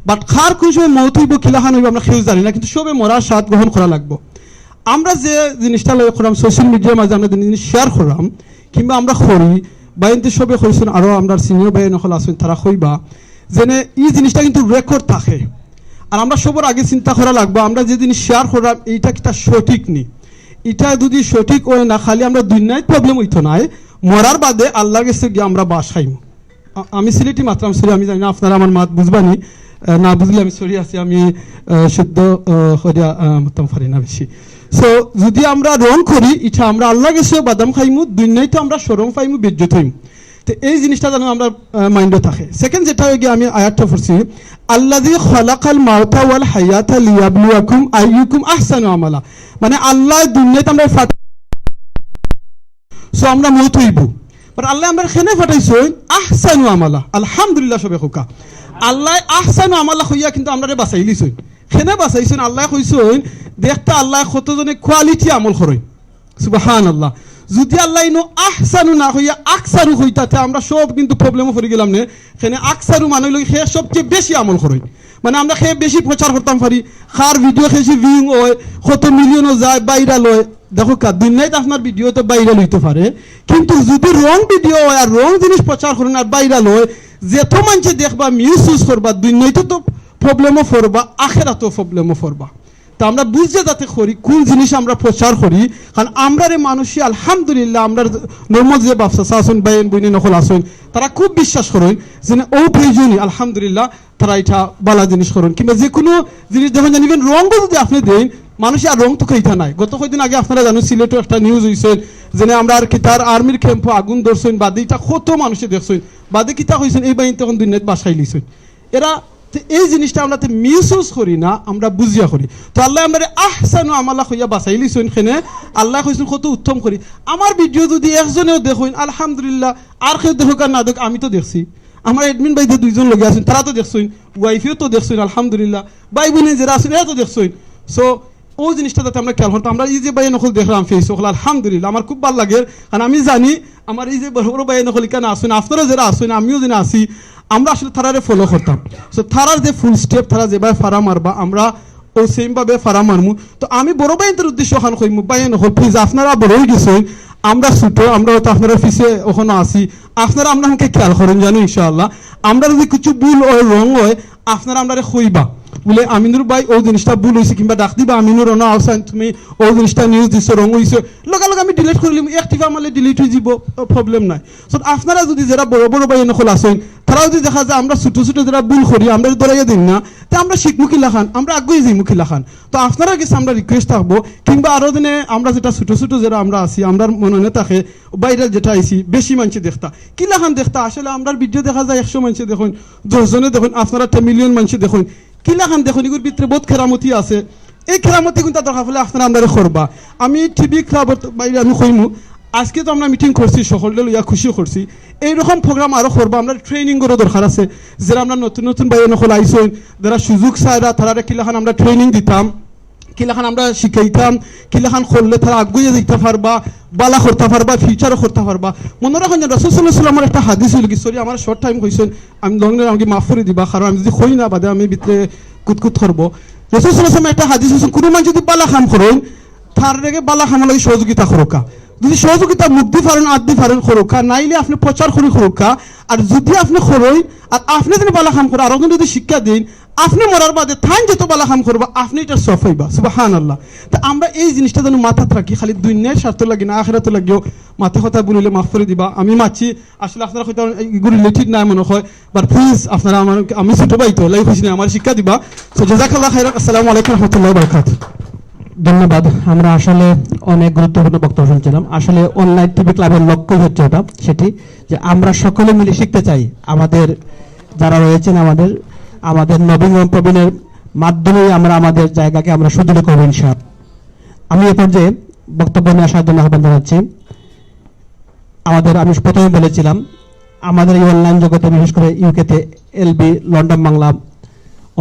বাট খার কোন সময় মৌত হইব কিলাখান হইব আমরা কেউ জানি না, কিন্তু সবে মরার স্বাদ গ্রহণ করা লাগবো। আমরা যে জিনিসটা লক্ষ্য করলাম সোশ্যাল মিডিয়ার মাঝে আমরা জিনিস শেয়ার করলাম কিংবা আমরা করি বা এতে সবে কইছেন, আরও আমরা সিনিয়র ভাই নকল আছেন তারা কইবা যেনে এই জিনিসটা কিন্তু রেকর্ড থাকে। আর আমরা সবার আগে চিন্তা করা লাগবো আমরা যে জিনিস শেয়ার করলাম এইটা কিটা সঠিক নি। এটা যদি সঠিক হয় না, খালি আমরা দুনিয়ায় প্রবলেম হইতো নাই, মরার বাদে আল্লাহর কাছে গিয়ে আমরা বাস খাইম। আমি সিলেটি মাত্রাম সরি, আমি জানি না আপনারা আমার মাত বুঝবানি, না বুঝলে আমি সরি আছি, আমি শুদ্ধ হরিয়া মতাম পারি না বেশি। সো যদি আমরা রং করি এটা আমরা আল্লাহ গেছে বাদাম খাইমু, দুনিয়ায় তো আমরা সরম পাইমু, বেজ্জত হইমু। তো এই জিনিসটা যেন আমরা মাইন্ডে থাকে। সেকেন্ড যেটা হয়ে গিয়ে আমি আয়াতটা পড়ছি, আল্লাযী খালাকাল মাউতা ওয়াল হায়াতা লিয়াবলুয়াকুম আইয়ুকুম আহসানু আমালা, মানে আল্লাহ দুনিয়াতে আমরা সো আমরা মত হইব, বাট আল্লাহ আমরা খেনে ফাটাইছো আহসানু আমালা। আলহামদুলিল্লাহ সবে হোকা, আল্লাহ আহসানু আমালা হইয়া কিন্তু আমরা বাঁচাইলিছই, খেনে বাঁচাইছেন। আল্লাহ কইছেন দেখতে আল্লাহ কতজনে কোয়ালিটি আমল করেন, সুবহানাল্লাহ। যদি আল্লাহ ইনো আহসানু না হইয়া আকসারু হইতাতে আমরা সব কিন্তু প্রবলেমে পড়ে গেলাম না। এখানে আকসারু মানে হইল সে সবচেয়ে বেশি আমল করেন, মানে আমরা খেয়ে বেশি প্রচার করতাম পারি, খার ভিডিও খেয়েছি ভিউং হয়, কত মিলিয়নও যায়, ভাইরাল হয়। দেখো কা দুনিয়াতে আপনার ভিডিও তো ভাইরাল হইতে পারে, কিন্তু যদি রং ভিডিও হয় আর রং জিনিস প্রচার করেন আর ভাইরাল হয়, যেত মানুষে দেখবা মিসইউজ করবা, দুনিয়াতে তো প্রবলেমও পড়বা, আখেরাতেও প্রবলেমও পড়বা। তা আমরা বুঝতে যাতে করি কোন জিনিস আমরা প্রচার করি, কারণ আমরা রে মানুষই আলহামদুলিল্লাহ আমরা নর্মাল যে ব্যবসা আসুন বাইন বইনে নকল আসুন তারা খুব বিশ্বাস করেন যে ও প্রয়োজনই, আলহামদুলিল্লাহ তারা এটা বালা জিনিস করেন। কিংবা যে কোনো জিনিস যখন জানিবেন রঙ যদি আপনি দেন, মানুষের আর রং তো খাইতা নাই। গত কয়েকদিন আগে আপনারা জানেন সিলেটে একটা নিউজ হয়েছে যে আমরা আর কিতার আর্মির ক্যাম্পে আগুন ধরছেন, বাদে এটা কত মানুষে দেখছেন, বাদে কিতা হয়েছেন এই বাহিনী তখন দুনিয়াতে বাসাই লিছেন। এরা এই জিনিসটা আমরা মিসইউজ করি না, আমরা বুঝিয়া করি। তো আল্লাহ আমরা আহসানু আমালা হইয়া বাঁচাই লিছেন, খেনে আল্লাহ কইছেন কত উত্তম করি। আমার ভিডিও যদি একজনেও দেখুন আলহামদুলিল্লাহ, আর কেউ দেখুক আর না দেখ, আমি তো দেখছি, আমার এডমিন ভাই দুইজন লগে আছেন তারা তো দেখছেন, ওয়াইফেও তো দেখছেন আলহামদুলিল্লাহ, ভাই বোনে যারা আছেন এরা তো দেখছেন। সো ও জিনিসটা যাতে আমরা খেয়াল করতাম। আমরা এই যে ভাই নকল দেখলাম ফেস সকল আলহামদুলিল্লাহ আমার খুব ভালো লাগে, কারণ আমি জানি আমার এই যে বড় বড় ভাই নকল কেন আসুন, আপনারা যারা আসুন আমিও যেন আসি, আমরা আসলে তারারে ফলো করতাম। সো তারার যে ফুল স্টেপ তারা যেভাবে ফারা মারবা আমরা ও সেমভাবে ফারা মারমু। তো আমি বড় ভাইদের উদ্দেশ্য খান কইমু, ভাই নকল প্লিজ আপনারা বড় হয়ে গেছেন, আমরা ছোটো, আমরা হয়তো আপনার অফিসে ওখানে আসি, আপনারা আমরা আমাকে খেয়াল করেন জানি ইনশাআল্লাহ। আমরা যদি কিছু ভুল হয় রং হয় আপনারা আমরা কইবা বলে আমিনুর ভাই ও জিনিসটা ভুল হয়েছে, কিংবা ডাক দিবা আমিনুর রনা আহসান তুমি ও জিনিসটা নিউজ দিছো রং হয়েছে, লগে লগে আমি ডিলিট করলাম, অ্যাক্টিভ আমালে ডিলিট হয়ে যাব, প্রবলেম নাই। সো আপনারা যদি যারা বড় বড় ভাই নকল আসেন তারা যদি দেখা যায় আমরা ছোটো ছোটো যারা ভুল করি আমরা ধরাইয়া দিন না, তো আমরা শিখমুখী লাখান, আমরা আগুয়ে যাইমুখী লাখান। তো আপনারা কাছে আমরা রিকোয়েস্ট থাকবো, কিংবা আরও দিনে আমরা যেটা ছোটো ছোটো যারা আমরা আছি আমরা মনে থাকে বাইরে যেটা আইসি বেশি মানুষ দেখতা কি লাখান দেখতা, আসলে আমরা ভিডিও দেখা যায় 100 মানুষ দেখুন, 10 জনে দেখুন, আপনারা 1 মিলিয়ন মানুষ দেখুন, কিলাখান দেখুন এগুলোর ভিতরে বহুত খেরামতি আছে। এই খেরামতি কিন্তু দরকার হলে আপনারা আমরা করবা। আমি টিভি ক্লাব বাইরে আমি কইমু আজকে তো আমরা মিটিং করছি সকলে লইয়া খুশি করছি, এইরকম প্রোগ্রাম আরও করবো। আমরা ট্রেনিং করার দরকার আছে, যারা আমরা নতুন নতুন বাইরে নকল আইসন যারা সুযোগ চাইরা তারা কিলাখান আমরা ট্রেনিং দিতাম, কিলাখান আমরা শিখাইতাম, কিলাখান করলে তারা আগুয়ে দিতে পারবা, বালা করতে পারবা, ফিউচারও করতে পারবা। মনে রাখেন যে রাসূল সাল্লাল্লাহু আলাইহি ওয়াসাল্লামের একটা হাদিস হইল কি, সরি আমার শর্ট টাইম কইছেন, আমি লংলে আমাকে মাফ করে দিবা, কারণ আমি যদি কই না বাদে আমি ভিতরে কুতকুত করবো। রাসূল সাল্লাল্লাহু আলাইহি ওয়াসাল্লামের একটা হাদিস হইছে কোনো মানুষ যদি বালা কাম করেন তার রেগে বালা কামের লাগি সহযোগিতা করুকা, যদি সহযোগিতা মুক্তি পারেন আদি পারেন করুকা, নাইলে আপনি প্রচার করি করুকা। আর যদি আপনি করই আর আপনি যদি বালা কাম করে আরো যদি শিক্ষা দিন, আপনি মরার বাদে থান যত বালা কাম করবা আপনি এটা সফ হইবা, সুবহানাল্লাহ। তা আমরা এই জিনিসটা যেন মাথাত রাখি, খালি দুনিয়ার স্বার্থ লাগি না আখিরাত লাগিও মাথা কথা বলিলে মাফ করে দিবা। আমি মাছি আসলে আপনারা হয়তো এগুলো রিলেটেড না মনে হয়, বাট প্লিজ আপনারা আমার আমি ছোট ভাই তো লাই খুশি আমার শিক্ষা দিবা। তো জাযাকাল্লাহ খাইরান, আসসালামু আলাইকুম ওয়া রাহমাতুল্লাহি ওয়া বারাকাতুহু। ধন্যবাদ। আমরা আসলে অনেক গুরুত্বপূর্ণ বক্তব্য শুনছিলাম। আসলে অনলাইন টিভি ক্লাবের লক্ষ্য হচ্ছে ওটা, সেটি যে আমরা সকলে মিলে শিখতে চাই। আমাদের যারা রয়েছেন আমাদের আমাদের নবীন এবং প্রবীণের মাধ্যমেই আমরা আমাদের জায়গাকে আমরা সুদৃঢ় করব ইনশাআল্লাহ। আমি এ পর্যায়ে বক্তব্য নিয়ে আসার জন্য আহ্বান জানাচ্ছি। আমি প্রথমে বলেছিলাম আমাদের এই অনলাইন জগতে বিশেষ করে ইউকেতে LB London Bangla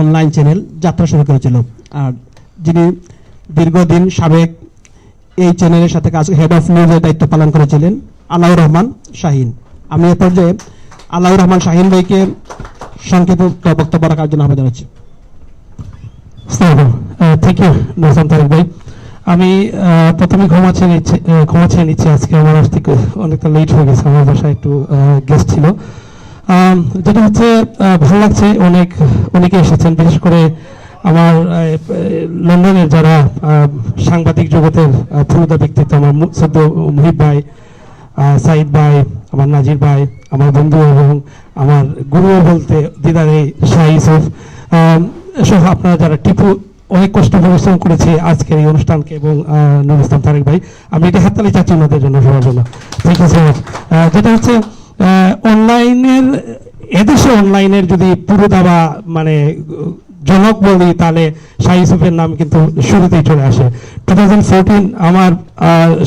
online channel যাত্রা শুরু করেছিল, আর যিনি দীর্ঘদিন সাবেক এই চ্যানেলের সাথে কাজ হেড অফ নিউজের দায়িত্ব পালন করেছিলেন আলাউর রহমান শাহিন। আমি এ পর্যায়ে আলাউর রহমান শাহিন ভাইকে সংক্ষিপ্ত বক্তব্য রাখার জন্য আহ্বান জানাচ্ছি। থ্যাংক ইউ নুরসান তারেক ভাই। আমি প্রথমে ক্ষমা চেয়ে নিচ্ছি, আজকে আমার আসতে অনেকটা লেট হয়ে গেছে, আমার বাসায় একটু গেস্ট ছিল। যেটা হচ্ছে ভালো লাগছে, অনেকে এসেছেন, বিশেষ করে আমার লন্ডনের যারা সাংবাদিক জগতের পুরোদা ব্যক্তিত্ব, আমার সদ্য মুহিব ভাই, সাইদ ভাই, আমার নাজির ভাই, আমার বন্ধু এবং আমার গুরু বলতে দিদারে শাহ ইউসুফ সহ আপনারা যারা টিপু অনেক কষ্ট পরিশ্রম করেছে আজকের এই অনুষ্ঠানকে, এবং নুর ইসলাম তারেক ভাই, আমি এটা হাততালি চাচ্ছি ওনাদের জন্য, সবার জন্য থ্যাংক ইউ সো মাচ। যেটা হচ্ছে অনলাইনের এদেশে অনলাইনের যদি পুরো দাবা মানে জনক বলি তাহলে শাহ ইউসুফের নাম কিন্তু শুরুতেই চলে আসে। 2014 আমার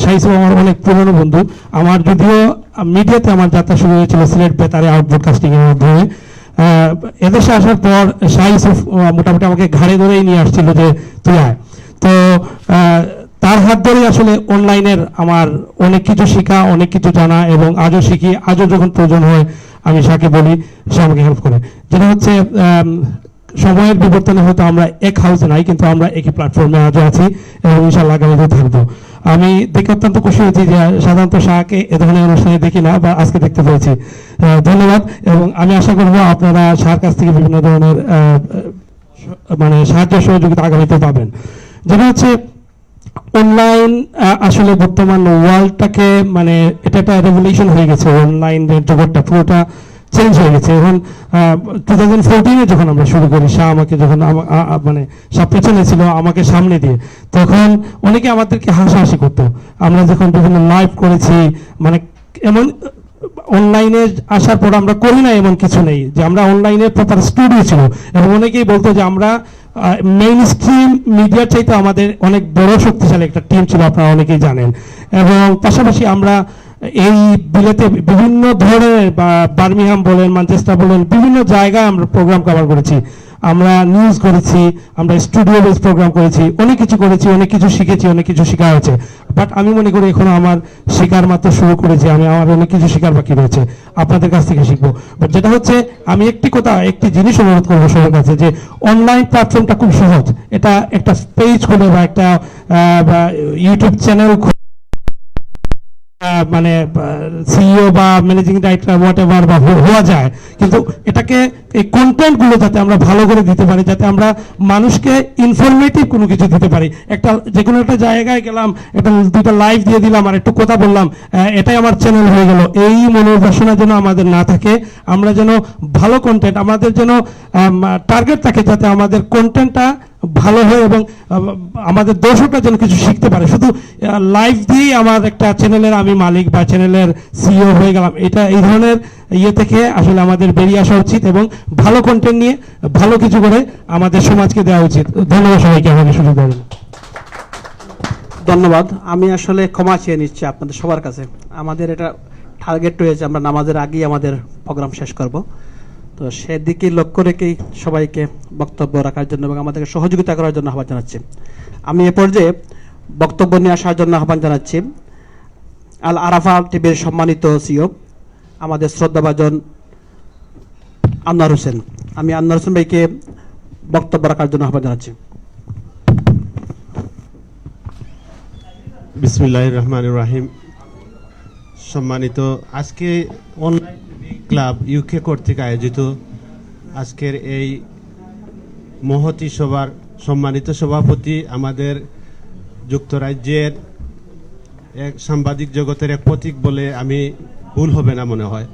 শাহ ইউসুফ আমার অনেক পুরনো বন্ধু, আমার যদিও মিডিয়াতে আমার যাত্রা শুরু হয়েছিল সিলেট বেতারে আউট ব্রডকাস্টিং এর মাধ্যমে। এদেশে আসার পর শাহ ইউসুফ মোটামুটি আমাকে ঘাড়ে ধরেই নিয়ে আসছিল যে তুই আয়। তো তার হাত ধরেই আসলে অনলাইনের আমার অনেক কিছু শেখা, অনেক কিছু জানা, এবং আজও শিখি, আজও যখন প্রয়োজন হয় আমি শাহকে বলি, সে আমাকে হেল্প করে। যেটা হচ্ছে সময়ের বিবর্তনে হয়তো আমরা এক হাউসে নাই, কিন্তু আমরা একই প্ল্যাটফর্মে আজও আছি এবং ইনশাআল্লাহ আগামীতে থাকবো। আমি দেখে অত্যন্ত খুশি হয়েছি যে সাধারণত শাহকে এ ধরনের অনুষ্ঠানে দেখি না, বা আজকে দেখতে পেয়েছি। ধন্যবাদ, এবং আমি আশা করবো আপনারা শাহর কাছ থেকে বিভিন্ন ধরনের মানে সাহায্য সহযোগিতা আগামীতে পাবেন। যেটা হচ্ছে অনলাইন আসলে বর্তমান ওয়ার্ল্ডটাকে মানে এটা একটা রেভলিউশন হয়ে গেছে, অনলাইনের জগৎটা পুরোটা চেঞ্জ হয়ে গেছে। এখন 2014-এ যখন আমরা শুরু করি, শাহ আমাকে যখন মানে শাহ পেছনে ছিল আমাকে সামনে দিয়ে, তখন অনেকে আমাদেরকে হাসাহাসি করতো। আমরা যখন বিভিন্ন লাইভ করেছি, মানে এমন অনলাইনে আসার পর আমরা করি না এমন কিছু নেই, যে আমরা অনলাইনের প্রপার স্টুডিও ছিল, এবং অনেকেই বলতো যে আমরা মেইন স্ট্রিম মিডিয়ার চাইতে আমাদের অনেক বড় শক্তিশালী একটা টিম ছিল, আপনারা অনেকেই জানেন। এবং পাশাপাশি আমরা এই বিলেতে বিভিন্ন ধরনের বার্মিংহাম বলেন, ম্যানচেস্টার বলেন, বিভিন্ন জায়গায় আমরা প্রোগ্রাম কভার করেছি, আমরা নিউজ করেছি, আমরা স্টুডিও বেস প্রোগ্রাম করেছি, অনেক কিছু করেছি, অনেক কিছু শিখেছি, অনেক কিছু শেখা হয়েছে। বাট আমি মনে করি এখনো আমার শেখার মাত্র শুরু করেছি, আমার অনেক কিছু শেখার বাকি রয়েছে, আপনাদের কাছ থেকে শিখবো। বাট যেটা হচ্ছে আমি একটি জিনিস অনুরোধ করবো সবার কাছে, যে অনলাইন প্ল্যাটফর্মটা খুব সহজ। এটা একটা পেজ খুলে বা একটা ইউটিউব চ্যানেল মানে সিইও বা ম্যানেজিং ডাইরেক্টর হোয়াট এভার বা হওয়া যায়, কিন্তু এটাকে এই কন্টেন্টগুলো যাতে আমরা ভালো করে দিতে পারি, যাতে আমরা মানুষকে ইনফরমেটিভ কোনো কিছু দিতে পারি। একটা যে কোনো একটা জায়গায় গেলাম, একটা দুটো লাইভ দিয়ে দিলাম আর একটু কথা বললাম, এটাই আমার চ্যানেল হয়ে গেল, এই মনোবাসনা যেন আমাদের না থাকে। আমরা যেন ভালো কন্টেন্ট, আমাদের যেন টার্গেট থাকে যাতে আমাদের কন্টেন্টটা ভালো হয় এবং আমাদের দর্শকরা যেন কিছু শিখতে পারে। শুধু লাইভ দিয়েই আমার একটা চ্যানেলের আমি মালিক বা চ্যানেলের সিইও হয়ে গেলাম, এটা এই ধরনের ইয়ে থেকে আসলে আমাদের বেরিয়ে আসা উচিত এবং ভালো কন্টেন্ট নিয়ে ভালো কিছু করে আমাদের সমাজকে দেওয়া উচিত। ধন্যবাদ সবাইকে আমাকে সুযোগ দেওয়ার জন্য। ধন্যবাদ। আমি আসলে ক্ষমা চেয়ে নিচ্ছি আপনাদের সবার কাছে। আমাদের এটা টার্গেট রয়েছে, আমরা নামাজের আগেই আমাদের প্রোগ্রাম শেষ করব, তো সেদিকে লক্ষ্য রেখেই সবাইকে বক্তব্য রাখার জন্য এবং আমাদেরকে সহযোগিতা করার জন্য আহ্বান জানাচ্ছি। আমি এ পর্যায়ে বক্তব্য নিয়ে আসার জন্য আহ্বান জানাচ্ছি আল আরাফা টিভির সম্মানিত সিইও আমাদের শ্রদ্ধাভাজন আনোয়ার হোসেন। আমি আনোয়ার হোসেন ভাইকে বক্তব্য রাখার জন্য আহ্বান জানাচ্ছি। বিসমিল্লাহির রহমানির রহিম। সম্মানিত, আজকে অনলাইন ক্লাব ইউকে কর্তৃক আয়োজিত আজকের এই মহতী সভার সম্মানিত সভাপতি, আমাদের যুক্তরাজ্যের এক সাংবাদিক জগতের এক প্রতীক বলে আমি ভুল হবে না মনে হয়,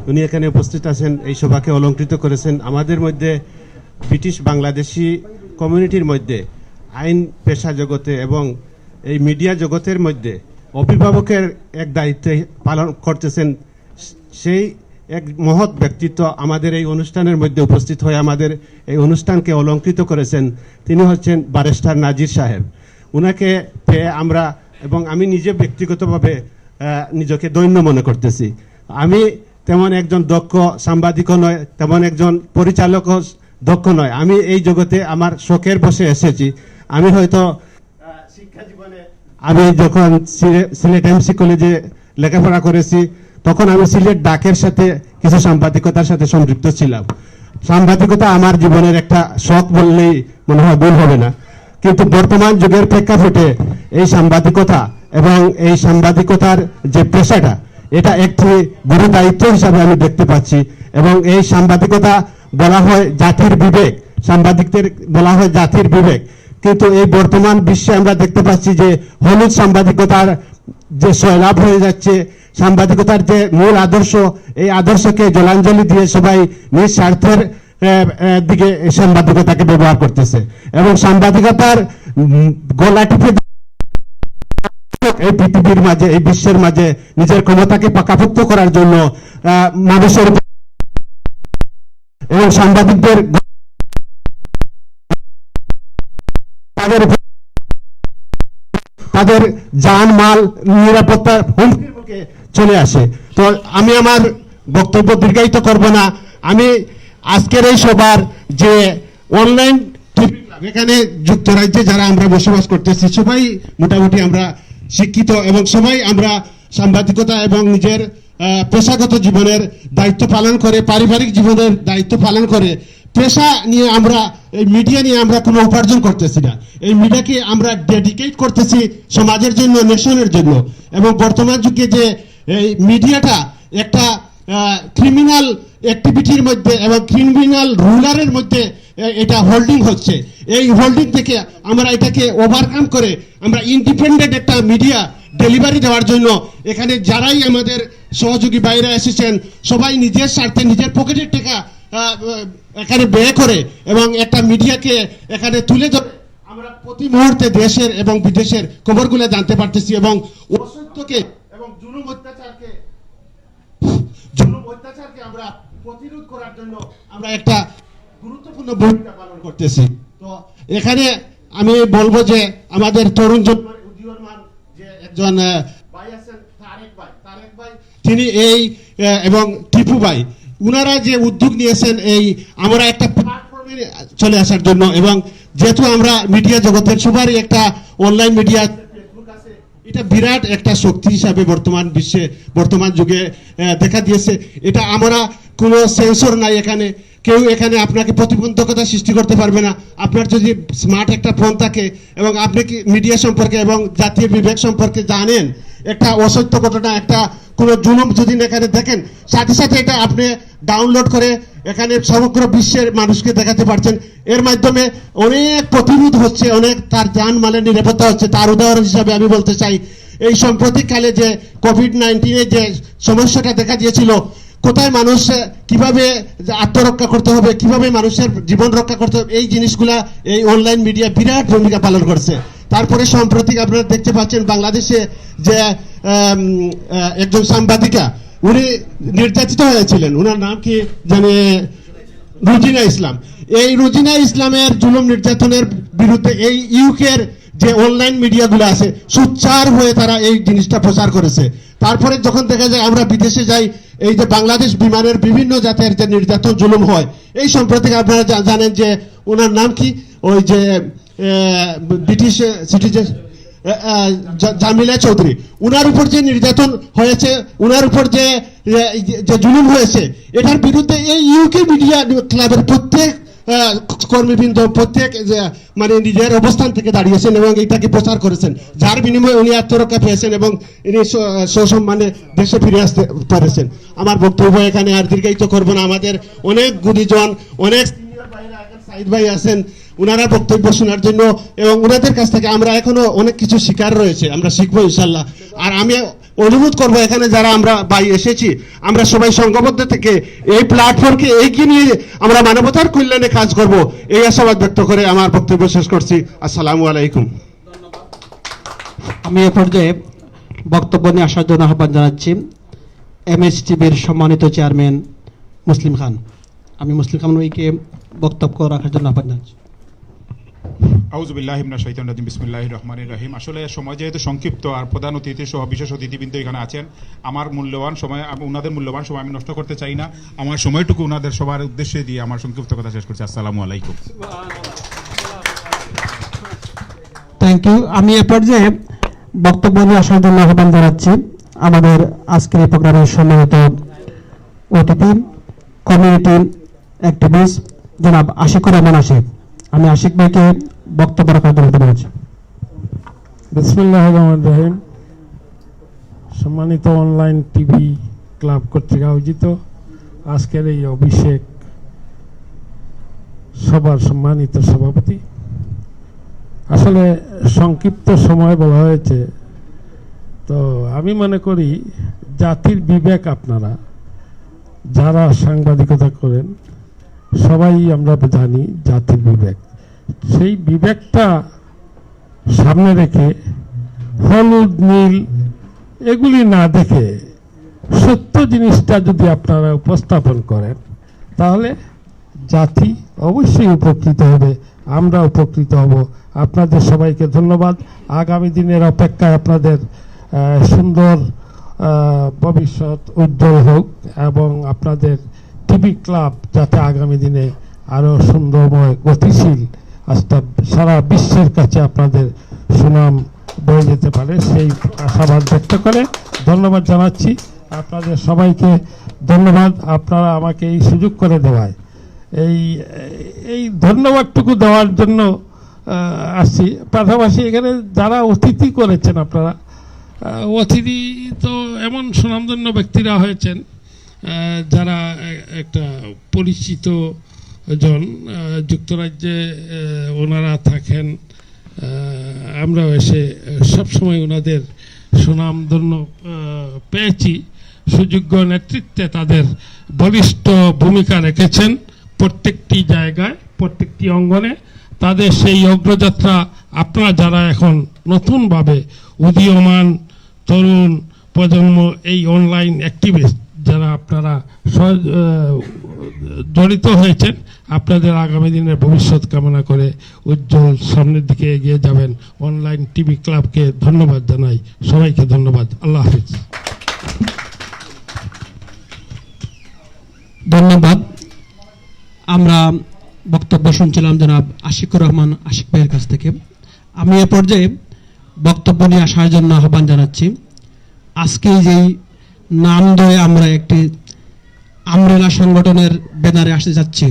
উনি এখানে উপস্থিত আছেন, এই সভাকে অলঙ্কৃত করেছেন। আমাদের মধ্যে ব্রিটিশ বাংলাদেশি কমিউনিটির মধ্যে আইন পেশা জগতে এবং এই মিডিয়া জগতের মধ্যে অভিভাবকের এক দায়িত্ব পালন করতেছেন, সেই এক মহৎ ব্যক্তিত্ব আমাদের এই অনুষ্ঠানের মধ্যে উপস্থিত হয়ে আমাদের এই অনুষ্ঠানকে অলঙ্কৃত করেছেন। তিনি হচ্ছেন ব্যারিস্টার নাজির সাহেব। উনাকে পেয়ে আমরা এবং আমি নিজে ব্যক্তিগতভাবে নিজেকে ধন্য মনে করতেছি। আমি তেমন একজন দক্ষ সাংবাদিকও নয়, তেমন একজন পরিচালকও দক্ষ নয়। আমি এই জগতে আমার শখের বসে এসেছি। আমি হয়তো শিক্ষা জীবনে আমি যখন সিলেট এমসি কলেজে লেখাপড়া করেছি, তখন আমি সিলেট ডাকের সাথে কিছু সাংবাদিকতার সাথে সম্পৃক্ত ছিলাম। সাংবাদিকতা আমার জীবনের একটা শখ বললেই মনে হয় ভুল হবে না। কিন্তু বর্তমান যুগের প্রেক্ষাপটে এই সাংবাদিকতা এবং এই সাংবাদিকতার যে পেশাটা, এটা একটি গুরু দায়িত্ব হিসাবে আমি দেখতে পাচ্ছি। এবং এই সাংবাদিকতা বলা হয় জাতির বিবেক, সাংবাদিকদের বলা হয় জাতির বিবেক। কিন্তু এই বর্তমান বিশ্বে আমরা দেখতে পাচ্ছি যে হলুদ সাংবাদিকতার যে সয়লাভ হয়ে যাচ্ছে, সাংবাদিকতার যে মূল আদর্শ, এই আদর্শকে জলাঞ্জলি দিয়ে সবাই নিজ স্বার্থের দিকে সাংবাদিকতাকে ব্যবহার করতেছে এবং সাংবাদিকতার গলা টিপে এই পৃথিবীর মাঝে, এই বিশ্বের মাঝে নিজের ক্ষমতাকে পাকাপোক্ত করার জন্য মানুষের এবং সাংবাদিকদের তাদের জান মাল নিরাপত্তা হুমকির মুখে চলে আসে। তো আমি আমার বক্তব্য দীর্ঘায়িত করব না। আমি আজকের এই সবার যে অনলাইন টিভি ক্লাব, এখানে যুক্তরাজ্যে যারা আমরা বসবাস করতেছি সবাই মোটামুটি আমরা শিক্ষিত এবং সবাই আমরা সাংবাদিকতা এবং নিজের পেশাগত জীবনের দায়িত্ব পালন করে, পারিবারিক জীবনের দায়িত্ব পালন করে। পেশা নিয়ে আমরা, এই মিডিয়া নিয়ে আমরা কোনো উপার্জন করতেছি না। এই মিডিয়াকে আমরা ডেডিকেট করতেছি সমাজের জন্য, নেশনের জন্য। এবং বর্তমান যুগে যে এই মিডিয়াটা একটা ক্রিমিনাল অ্যাক্টিভিটির মধ্যে এবং ক্রিমিনাল রুলারের মধ্যে এটা হোল্ডিং হচ্ছে, এই হোল্ডিং থেকে আমরা এটাকে ওভারকাম করে আমরা ইন্ডিপেন্ডেন্ট একটা মিডিয়া ডেলিভারি দেওয়ার জন্য এখানে যারাই আমাদের সহযোগী বাইরে এসেছেন সবাই নিজের স্বার্থে নিজের পকেটের টাকা এখানে ব্যয় করে এবং একটা মিডিয়াকে এখানে তুলে ধরে আমরা প্রতি মুহূর্তে দেশের এবং বিদেশের খবরগুলো জানতে পারতেছি এবং অসত্যকে এবং জুলুম অত্যাচারকে আমরা প্রতিরোধ করার জন্য আমরা একটা গুরুত্বপূর্ণ ভূমিকা পালন করতেছি। তো এখানে আমি বলবো যে আমাদের তরুণ উদীয়মান যে একজন ভাই আছেন তারেক ভাই তিনি এই এবং টিপু ভাই, উনারা যে উদ্যোগ নিয়েছেন এই আমরা একটা প্ল্যাটফর্মে চলে আসার জন্য, এবং যেহেতু আমরা মিডিয়া জগতের সবারই একটা অনলাইন মিডিয়া ফেসবুক আছে, এটা বিরাট একটা শক্তি হিসাবে বর্তমান বিশ্বে বর্তমান যুগে দেখা দিয়েছে। এটা আমরা কোনো সেন্সর নাই, এখানে কেউ এখানে আপনাকে প্রতিবন্ধকতা সৃষ্টি করতে পারবে না। আপনার যদি স্মার্ট একটা ফোন থাকে এবং আপনি কি মিডিয়া সম্পর্কে এবং জাতীয় বিবেক সম্পর্কে জানেন একটা অসত্য ঘটনা, একটা কোনো জুলুম যদি এখানে দেখেন, সাথে সাথে এটা আপনি ডাউনলোড করে এখানে সমগ্র বিশ্বের মানুষকে দেখাতে পারছেন। এর মাধ্যমে অনেক প্রতিরোধ হচ্ছে, অনেক তার জানমালের নিরাপত্তা হচ্ছে। তার উদাহরণ হিসাবে আমি বলতে চাই, এই সাম্প্রতিককালে যে কোভিড-19 যে সমস্যাটা দেখা দিয়েছিল, কোথায় মানুষ কিভাবে আত্মরক্ষা করতে হবে, কিভাবে মানুষের জীবন রক্ষা করতে হবে, এই জিনিসগুলা এই অনলাইন মিডিয়া বিরাট ভূমিকা পালন করছে। তারপরে সাম্প্রতিক আপনারা দেখতে পাচ্ছেন বাংলাদেশে যে একজন সাংবাদিকা, উনি নির্যাতিত হয়েছিলেন, ওনার নাম কি জানে, রুজিনা ইসলাম। এই রুজিনা ইসলামের জুলুম নির্যাতনের বিরুদ্ধে এই ইউকের যে অনলাইন মিডিয়াগুলো আছে সোচ্চার হয়ে তারা এই জিনিসটা প্রচার করেছে। তারপরে যখন দেখা যায় আমরা বিদেশে যাই, এই যে বাংলাদেশ বিমানের বিভিন্ন জাতের যে নির্যাতন জুলুম হয়, এই সম্প্রতি আপনারা জানেন যে ওনার নাম কি, ওই যে ব্রিটিশ সিটিজেন জামিলা চৌধুরী, উনার উপর যে নির্যাতন হয়েছে, উনার উপর যে জুলুম হয়েছে, এটার বিরুদ্ধে এই ইউকে মিডিয়া ক্লাবের প্রত্যেক কর্মীবৃন্দ প্রত্যেক মানে নিজের অবস্থান থেকে দাঁড়িয়েছেন এবং এটাকে প্রচার করেছেন, যার বিনিময়ে উনি আত্মরক্ষা পেয়েছেন এবং ইনি সসম্মানে দেশে ফিরে আসতে পেরেছেন। আমার বক্তব্য এখানে আর দীর্ঘায়িত করবো না। আমাদের অনেক গুণীজন, অনেক সাইদ ভাই আছেন, ওনারা বক্তব্য শোনার জন্য, এবং ওনাদের কাছ থেকে আমরা এখনো অনেক কিছু শিকার রয়েছে, আমরা শিখবো ইনশাল্লাহ। আর আমি অনুরোধ করবো এখানে যারা আমরা ভাই এসেছি, আমরা সবাই সংঘবদ্ধ থেকে এই প্ল্যাটফর্মকে এগিয়ে নিয়ে আমরা মানবতার কল্যাণে কাজ করব, এই আশাবাদ ব্যক্ত করে আমার বক্তব্য শেষ করছি। আসসালামু আলাইকুম। আমি এ পর্যায়ে বক্তব্য নিয়ে আসার জন্য আহ্বান জানাচ্ছি MHTVর সম্মানিত চেয়ারম্যান মুসলিম খান। আমি মুসলিম খান ওইকে বক্তব্য রাখার জন্য আহ্বান জানাচ্ছি। আউযুবিল্লাহি মিনাশ শাইতানির রাজিম, বিসমিল্লাহির রহমানির রহিম। আসলে সময় যেহেতু সংক্ষিপ্ত আর প্রধান অতিথি সহ বিশেষ অতিথিবৃন্দ এখানে আছেন, আমার মূল্যবান সময়, ওনাদের মূল্যবান সময় আমি নষ্ট করতে চাই না। আমার সময়টুকু ওনাদের সবার উদ্দেশ্যে দিয়ে আমার সংক্ষিপ্ত কথা শেষ করছি। আসসালামু আলাইকুম। Thank you. আমি এ পর্যায়ে বক্তব্য নিয়ে আসার জন্য আহ্বান জানাচ্ছি আমাদের আজকের এই প্রোগ্রামের সম্মানিত অতিথি, কমিউনিটি অ্যাক্টিভিস্ট জনাব আশিকুর রহমান আশিক। আমি আশিক ভাইকে বক্তব্য রাখার জন্য বলছি। বিসমিল্লাহির রহমানির রহিম। সম্মানিত অনলাইন টিভি ক্লাব কর্তৃক আয়োজিত আজকের এই অভিষেক সবার সম্মানিত সভাপতি, আসলে সংক্ষিপ্ত সময় বলা হয়েছে, তো আমি মনে করি জাতির বিবেক, আপনারা যারা সাংবাদিকতা করেন সবাই আমরা জানি জাতির বিবেক, সেই বিবেকটা সামনে রেখে হলুদ নীল এগুলি না দেখে সত্য জিনিসটা যদি আপনারা উপস্থাপন করেন, তাহলে জাতি অবশ্যই উপকৃত হবে, আমরা উপকৃত হব। আপনাদের সবাইকে ধন্যবাদ। আগামী দিনের অপেক্ষায় আপনাদের সুন্দর ভবিষ্যৎ উজ্জ্বল হোক এবং আপনাদের টিভি ক্লাব যাতে আগামী দিনে আরও সুন্দরময় গতিশীল আস্থা সারা বিশ্বের কাছে আপনাদের সুনাম বয়ে যেতে পারে, সেই আশাবাদ ব্যক্ত করে ধন্যবাদ জানাচ্ছি। আপনাদের সবাইকে ধন্যবাদ আপনারা আমাকে এই সুযোগ করে দেওয়ায়। এই ধন্যবাদটুকু দেওয়ার জন্য আসছি। পাশাপাশি এখানে যারা অতিথি করেছেন, আপনারা অতিথি তো এমন সুনামধন্য ব্যক্তিরা হয়েছেন যারা একটা পরিচিত জন, যুক্তরাজ্যে ওনারা থাকেন, আমরাও এসে সবসময় ওনাদের সুনামধন্য পেয়েছি। সুযোগ্য নেতৃত্বে তাদের বলিষ্ঠ ভূমিকা রেখেছেন প্রত্যেকটি জায়গায়, প্রত্যেকটি অঙ্গনে। তাদের সেই অগ্রযাত্রা আপনারা যারা এখন নতুনভাবে উদীয়মান তরুণ প্রজন্ম, এই অনলাইন অ্যাক্টিভিস্ট যারা আপনারা জড়িত হয়েছেন, আপনাদের আগামী দিনের ভবিষ্যৎ কামনা করে উজ্জ্বল সামনের দিকে এগিয়ে যাবেন। অনলাইন টিভি ক্লাবকে ধন্যবাদ জানাই। সবাইকে ধন্যবাদ। আল্লাহ হাফিজ। ধন্যবাদ। আমরা বক্তব্য শুনছিলাম জনাব আশিকুর রহমান আশিক ভাইয়ের কাছ থেকে। আমি এ পর্যায়ে বক্তব্য নিয়ে আসার জন্য আহ্বান জানাচ্ছি আজকে যেই নাম ধরে আমরা একটি আমরেলা সংগঠনের ব্যানারে আসতে যাচ্ছি,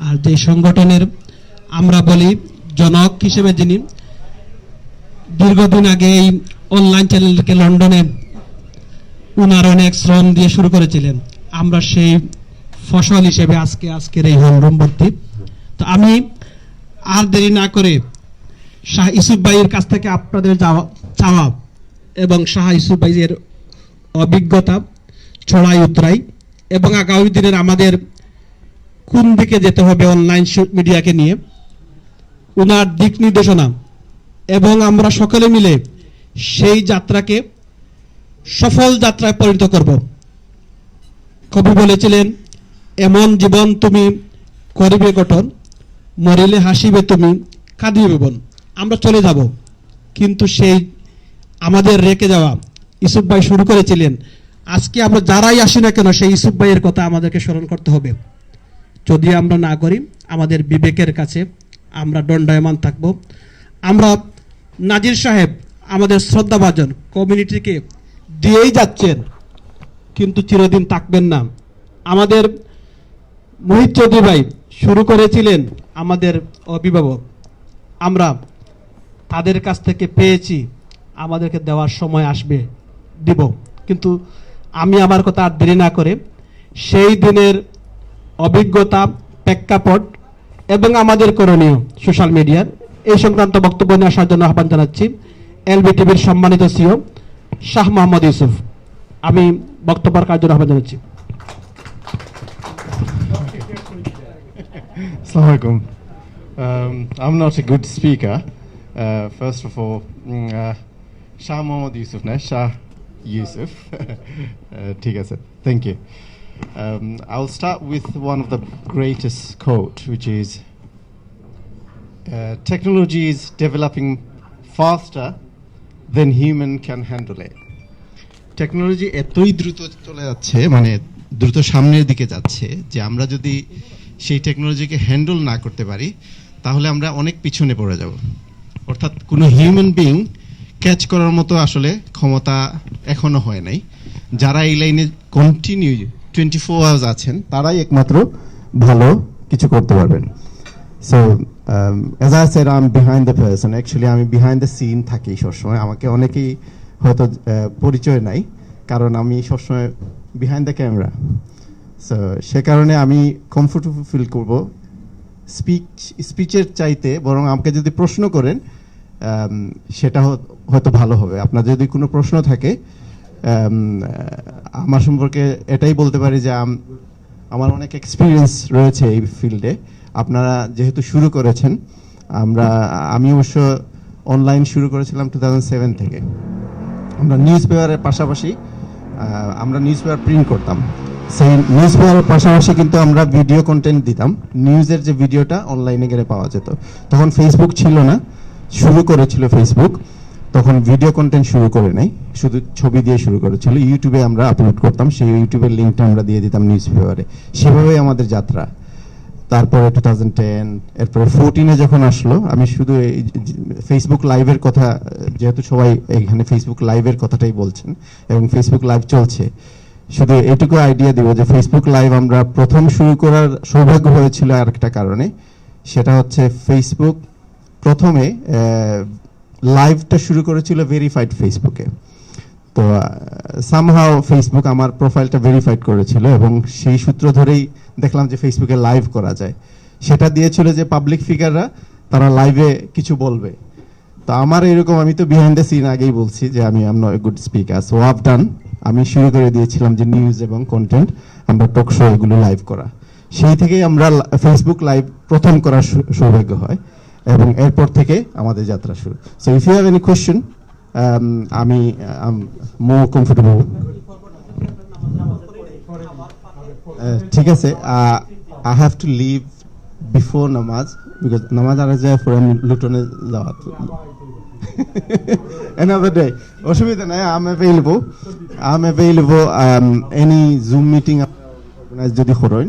আর যে সংগঠনের আমরা বলি জনক হিসেবে যিনি দীর্ঘদিন আগে এই অনলাইন চ্যানেলকে লন্ডনে উনার অনেক শ্রম দিয়ে শুরু করেছিলেন, আমরা সেই ফসল হিসেবে আজকের এই হলরুম ভর্তি। তো আমি আর দেরি না করে শাহ ইউসুফ ভাইয়ের কাছ থেকে আপনাদের চাওয়া এবং শাহ ইউসুফ ভাইয়ের অভিজ্ঞতা ছড়াই উতরাই এবং আগামী দিনের আমাদের কোন দিকে যেতে হবে অনলাইন মিডিয়াকে নিয়ে উনার দিক নির্দেশনা এবং আমরা সকলে মিলে সেই যাত্রাকে সফল যাত্রায় পরিণত করব। কবি বলেছিলেন, এমন জীবন তুমি করিবে গঠন, মরিলে হাসিবে তুমি, কাঁদিবে বোন। আমরা চলে যাব, কিন্তু সেই আমাদের রেখে যাওয়া ইউসুফ ভাই শুরু করেছিলেন। আজকে আমরা যারাই আসি না কেন সেই ইউসুফ ভাইয়ের কথা আমাদেরকে স্মরণ করতে হবে। যদি আমরা না করি আমাদের বিবেকের কাছে আমরা দণ্ডায়মান থাকব। আমরা নাজির সাহেব আমাদের শ্রদ্ধাভাজন কমিউনিটিকে দিয়েই যাচ্ছেন, কিন্তু চিরদিন থাকবেন না। আমাদের মোহিত চৌধুরী ভাই শুরু করেছিলেন আমাদের অভিভাবক, আমরা তাদের কাছ থেকে পেয়েছি, আমাদেরকে দেওয়ার সময় আসবে, দিব। কিন্তু আমি আমার কথা আর দেরি না করে সেই দিনের অভিজ্ঞতা, প্রেক্ষাপট এবং আমাদের করণীয় সোশ্যাল মিডিয়ার এই সংক্রান্ত বক্তব্য নিয়ে আসার জন্য আহ্বান জানাচ্ছি এলবি টিভির সম্মানিত সিও শাহ মোহাম্মদ ইউসুফ। আমি বক্তব্য রাখার জন্য আহ্বান জানাচ্ছি। Assalamu alaikum. I'm not a good speaker. First of all, Shah Mohammad Yusuf, na Shah Yusuf. Theek hai sir. Thank you. I'll start with one of the greatest quote, which is, technology is developing faster than human can handle it. Technology এতই দ্রুত চলে যাচ্ছে, মানে দ্রুত সামনের দিকে যাচ্ছে, যে আমরা যদি সেই টেকনোলজিকে হ্যান্ডেল না করতে পারি তাহলে আমরা অনেক পিছনে পড়ে যাব। অর্থাৎ কোনো হিউম্যান বিং ক্যাচ করার মতো আসলে ক্ষমতা এখনো হয় নাই। যারা এই লাইনে কন্টিনিউ 24 আওয়ার্স আছেন তারাই একমাত্র ভালো কিছু করতে পারবেন। So as I said, I am behind the person. Actually আমি বিহাইন্ড দ্য সিন থাকি সবসময়। আমাকে অনেকেই হয়তো পরিচয় নাই, কারণ আমি সবসময় বিহাইন্ড দ্য ক্যামেরা। সো সে কারণে আমি কমফোর্টেবল ফিল করব স্পিচের চাইতে, বরং আমাকে যদি প্রশ্ন করেন সেটা হয়তো ভালো হবে। আপনার যদি কোনো প্রশ্ন থাকে আমার সম্পর্কে এটাই বলতে পারি যে আমার অনেক এক্সপিরিয়েন্স রয়েছে এই ফিল্ডে। আপনারা যেহেতু শুরু করেছেন, আমি অবশ্য অনলাইন শুরু করেছিলাম 2007 থেকে। আমরা নিউজ পেপারের পাশাপাশি আমরা নিউজ পেপার প্রিন্ট করতাম। সেই নিউজ পেপারের পাশাপাশি কিন্তু আমরা ভিডিও কন্টেন্ট দিতাম। নিউজের যে ভিডিওটা অনলাইনে গেলে পাওয়া যেত। তখন ফেসবুক ছিল না, শুরু করেছিল ফেসবুক। তখন ভিডিও কন্টেন্ট শুরু করে নাই, শুধু ছবি দিয়ে শুরু করেছিল। ইউটিউবে আমরা আপলোড করতাম, সেই ইউটিউবের লিঙ্কটা আমরা দিয়ে দিতাম নিউজ পেপারে। সেভাবেই আমাদের যাত্রা। তারপরে 2010, এরপরে 14-এ যখন আসলো, আমি শুধু এই ফেসবুক লাইভের কথা, যেহেতু সবাই এখানে ফেসবুক লাইভের কথাটাই বলছেন এবং ফেসবুক লাইভ চলছে, শুধু এটুকু আইডিয়া দিব যে ফেসবুক লাইভ আমরা প্রথম শুরু করার সৌভাগ্য হয়েছিল আরেকটা কারণে। সেটা হচ্ছে ফেসবুক প্রথমে লাইভটা শুরু করেছিল ভেরিফাইড ফেসবুকে। তো সামহাও ফেসবুক আমার প্রোফাইলটা ভেরিফাইড করেছিল এবং সেই সূত্র ধরেই দেখলাম যে ফেসবুকে লাইভ করা যায়। সেটা দিয়েছিল যে পাবলিক ফিগাররা তারা লাইভে কিছু বলবে। তো আমার এরকম, আমি তো বিহাইন্ড দ্য সিন আগেই বলছি যে আমি am not a good speaker, so I've done. আমি শুরু করে দিয়েছিলাম যে নিউজ এবং কন্টেন্ট, আমরা টক শো এগুলো লাইভ করা। সেই থেকেই আমরা ফেসবুক লাইভ প্রথম করার সৌভাগ্য হয় এবং এরপর থেকে আমাদের যাত্রা শুরু। So if you have any question, আমি মোর কমফোর্টেবল। ঠিক আছে, I have to leave before namaz, because namaz আর যায় পরে আমি লুটনে যাওয়া। Another day, অসুবিধা নাই, I'm available. Any Zoom meeting organized যদি করেন,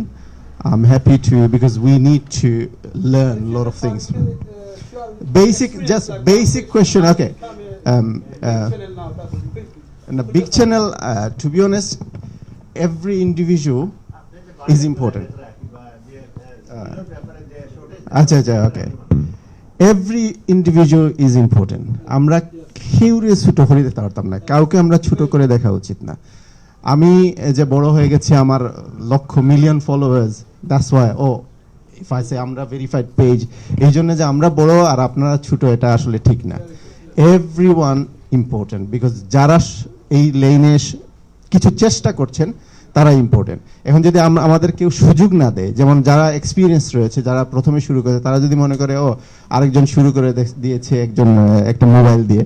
I'm happy to, because we need to learn a lot of things. Just basic question. Okay. And a big channel, to be honest, every individual is important. Okay. Every individual is important. আমরা কেউরে ছোট করে দেখতে পারতাম না, কাউকে আমরা ছোট করে দেখা উচিত না। আমি যে বড় হয়ে গেছি, আমার লক্ষ million followers, that's why if I say আমরা ভেরিফাইড পেজ, এই জন্য যে আমরা বড় আর আপনারা ছোট, এটা আসলে ঠিক না। এভরিওয়ান ইম্পর্টেন্ট, বিকজ যারা এই লাইনে কিছু চেষ্টা করছেন তারা ইম্পর্টেন্ট। এখন যদি আমাদের কেউ সুযোগ না দেয়, যেমন যারা এক্সপিরিয়েন্স রয়েছে, যারা প্রথমে শুরু করে, তারা যদি মনে করে আরেকজন শুরু করে দিয়েছে একজন একটা মোবাইল দিয়ে,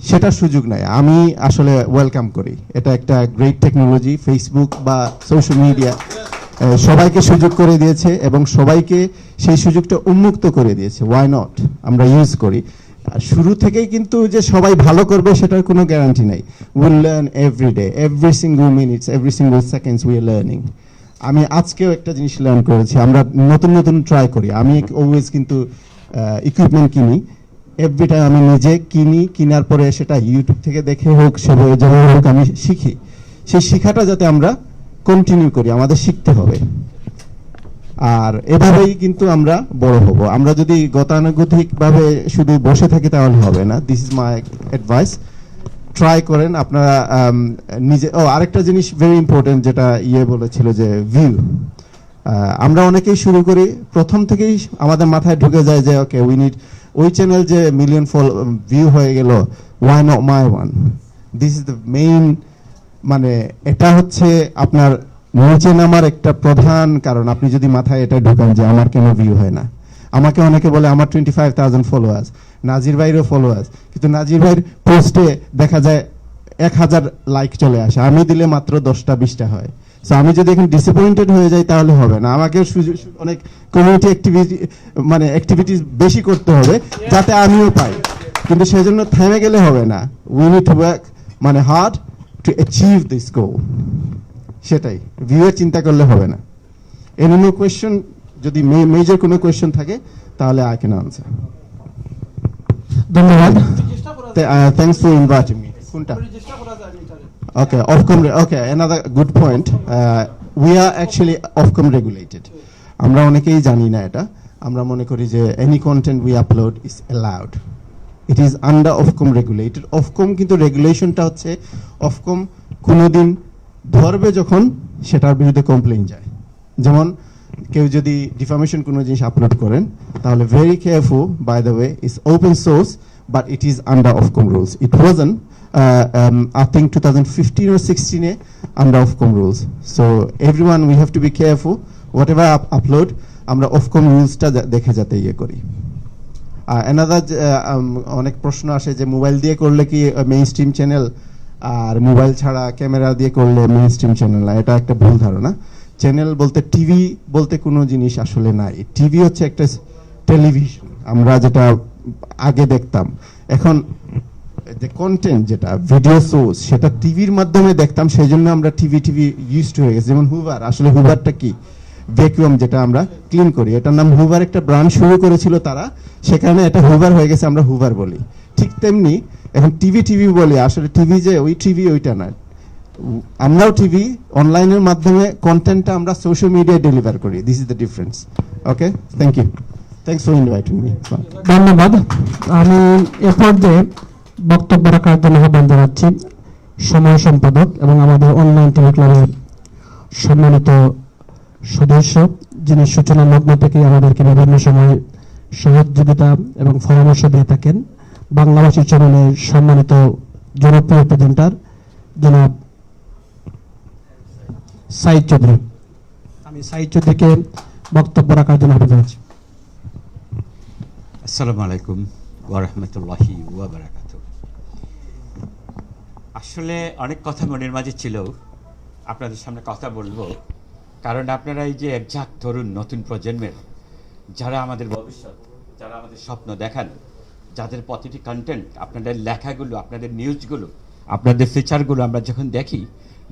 সেটা সুযোগ নাই। আমি আসলে ওয়েলকাম করি, এটা একটা গ্রেট টেকনোলজি। ফেসবুক বা সোশ্যাল মিডিয়া সবাইকে সুযোগ করে দিয়েছে এবং সবাইকে সেই সুযোগটা উন্মুক্ত করে দিয়েছে। ওয়াই নট, আমরা ইউজ করি। আর শুরু থেকেই কিন্তু যে সবাই ভালো করবে সেটার কোনো গ্যারান্টি নাই। Will learn every day, every single minutes, every single seconds we are learning. আমি আজকেও একটা জিনিস লার্ন করেছি, আমরা নতুন নতুন ট্রাই করি। আমি অলওয়েজ কিন্তু ইকুইপমেন্ট কিনি, এভরি টাইম আমি নিজে কিনি, কেনার পরে সেটা ইউটিউব থেকে দেখে হোক, সেভাবে যেভাবে হোক আমি শিখি। সেই শিখাটা যাতে আমরা কন্টিনিউ করি, আমাদের শিখতে হবে। আর এভাবেই কিন্তু আমরা বড় হব। আমরা যদি গতানুগতিকভাবে শুধু বসে থাকি তাহলে হবে না। This is my advice, try করেন আপনারা নিজে। আরেকটা জিনিস ভেরি ইম্পর্টেন্ট, যেটা বলেছিল যে ভিউ। আমরা অনেকেই শুরু করি, প্রথম থেকেই আমাদের মাথায় ঢুকে যায় যে ওকে উই নিড, ওই চ্যানেল যে মিলিয়ন ভিউ হয়ে গেল, why not my one. This is the main, মানে এটা হচ্ছে আপনার নিচে নামার একটা প্রধান কারণ। আপনি যদি মাথায় এটা ঢুকান যে আমার কেন ভিউ হয় না। আমাকে অনেকে বলে আমার 25,000 ফলোয়ার্স, নাজির ভাইয়েরও ফলোয়ার্স, কিন্তু নাজির ভাইয়ের পোস্টে দেখা যায় 1000 লাইক চলে আসে, আমি দিলে মাত্র 10টা 20টা হয়। সো আমি যদি এখন ডিসঅ্যাপয়েন্টেড হয়ে যাই তাহলে হবে না। আমাকে অনেক কমিউনিটি অ্যাক্টিভিটিস বেশি করতে হবে যাতে আমিও পাই, কিন্তু সেজন্য থেমে গেলে হবে না। We need to work hard to achieve this গোল। সেটাই, ভিউয়ের চিন্তা করলে হবে না। এনি নো কোয়েশ্চেন, যদি মেজর কোনো কোয়েশ্চেন থাকে তাহলে আই ক্যান আনসার। ধন্যবাদ। Thanks for inviting me. কোনটা? Okay, Ofcom. Okay, another good point. We are actually Ofcom regulated. আমরা অনেকেই জানি না এটা। আমরা মনে করি যে any content we upload is allowed. It is under Ofcom regulated. Ofcom কিন্তু রেগুলেশনটা হচ্ছে, Ofcom কোনোদিন ধরবে যখন সেটার বিরুদ্ধে কমপ্লেইন যায়। যেমন কেউ যদি ডিফামেশন কোনো জিনিস আপলোড করেন, তাহলে very careful, by the way, it's open source, but it is under Ofcom rules. It wasn't I think 2015 or 16 under Ofcom rules. So everyone, we have to be careful. Whatever upload, আমরা Ofcom রুলসটা দেখে যাতে করি। Another অনেক প্রশ্ন আসে যে mobile দিয়ে করলে কি মেইন স্ট্রিম চ্যানেল, আর মোবাইল ছাড়া ক্যামেরা দিয়ে করলে মেইন স্ট্রিম চ্যানেল না। এটা একটা ভুল ধারণা। চ্যানেল বলতে টিভি বলতে কোনো জিনিস আসলে নাই। টিভি হচ্ছে একটা টেলিভিশন, আমরা যেটা আগে দেখতাম। এখন যে কন্টেন্ট, যেটা ভিডিও সোর্স, সেটা টিভির মাধ্যমে দেখতাম, সেই জন্য আমরা টিভি ইউজড হয়ে গেছে। যেমন হুভার, আসলে হুভারটা কি? ভ্যাকুয়াম, যেটা আমরা ক্লিন করি, এটার নাম হুভার। একটা ব্র্যান্ড শুরু করেছিল তারা, সেখানে এটা হুভার হয়ে গেছে, আমরা হুভার বলি। ঠিক তেমনি এখন টিভি বলি, আসলে টিভি যে ওই টিভি ওইটা নয়। আমরাও টিভি, অনলাইনের মাধ্যমে কন্টেন্টটা আমরা সোশ্যাল মিডিয়ায় ডেলিভার করি। This is the difference. Okay, thank you. Thanks for inviting me. ধন্যবাদ। আমি এ পর্যায়ে বক্তব্য রাখার জন্য আহ্বান জানাচ্ছি সময় সম্পাদক এবং আমাদের অনলাইন টিভি ক্লাবের সম্মানিত সদস্য, যিনি সূচনা লগ্ন থেকে আমাদেরকে বিভিন্ন সময় সহযোগিতা এবং পরামর্শ দিয়ে থাকেন, বাংলাভাষী চ্যানেলের সম্মানিত জনপ্রিয় প্রেজেন্টার জনাব সাইদ চৌধুরী। আমি সাইদ চৌধুরীকে বক্তব্য রাখার জন্য আহ্বান জানাচ্ছি। আসসালামু আলাইকুম ওয়া রাহমাতুল্লাহি ওয়া বারাকাতুহু। আসলে অনেক কথা মনের মাঝে ছিল, আপনাদের সামনে কথা বলবো, কারণ আপনারা এই যে একঝাঁক তরুণ নতুন প্রজন্মের, যারা আমাদের ভবিষ্যৎ, যারা আমাদের স্বপ্ন দেখান, যাদের প্রতিটি কন্টেন্ট, আপনাদের লেখাগুলো, আপনাদের নিউজগুলো, আপনাদের ফিচারগুলো আমরা যখন দেখি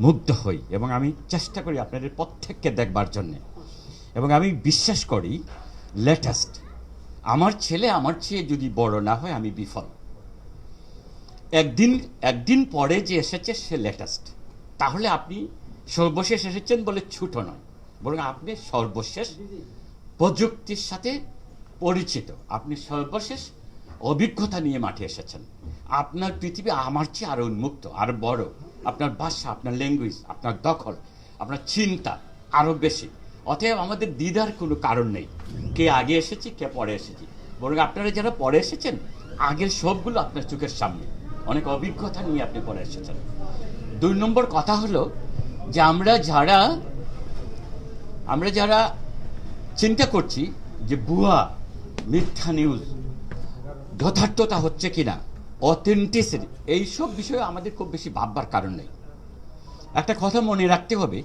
মুগ্ধ হই, এবং আমি চেষ্টা করি আপনাদের প্রত্যেককে দেখবার জন্যে। এবং আমি বিশ্বাস করি লেটেস্ট, আমার ছেলে আমার চেয়ে যদি বড় না হয় আমি বিফল। একদিন পরে যে এসেছে সে লেটেস্ট, তাহলে আপনি সর্বশেষ এসেছেন বলে ছুটো নয়, বরং আপনি সর্বশেষ প্রযুক্তির সাথে পরিচিত, আপনি সর্বশেষ অভিজ্ঞতা নিয়ে মাঠে এসেছেন। আপনার পৃথিবী আমার চেয়ে আরো উন্মুক্ত, আর বড়, আপনার ভাষা, আপনার ল্যাঙ্গুয়েজ, আপনার দখল, আপনার চিন্তা আরও বেশি। অতএব আমাদের দ্বিধার কোনো কারণ নেই কে আগে এসেছি কে পরে এসেছি, বরং আপনারা যারা পরে এসেছেন আগের সবগুলো আপনার চোখের সামনে, অনেক অভিজ্ঞতা নিয়ে আপনি পরে এসেছেন। 2 নম্বর কথা হলো যে আমরা যারা চিন্তা করছি যে ভুয়া মিথ্যা নিউজ যথার্থতা হচ্ছে কিনা, অথেন্টিসিটি, এইসব বিষয়ে আমাদের খুব বেশি ভাববার কারণ নেই। একটা কথা মনে রাখতে হবে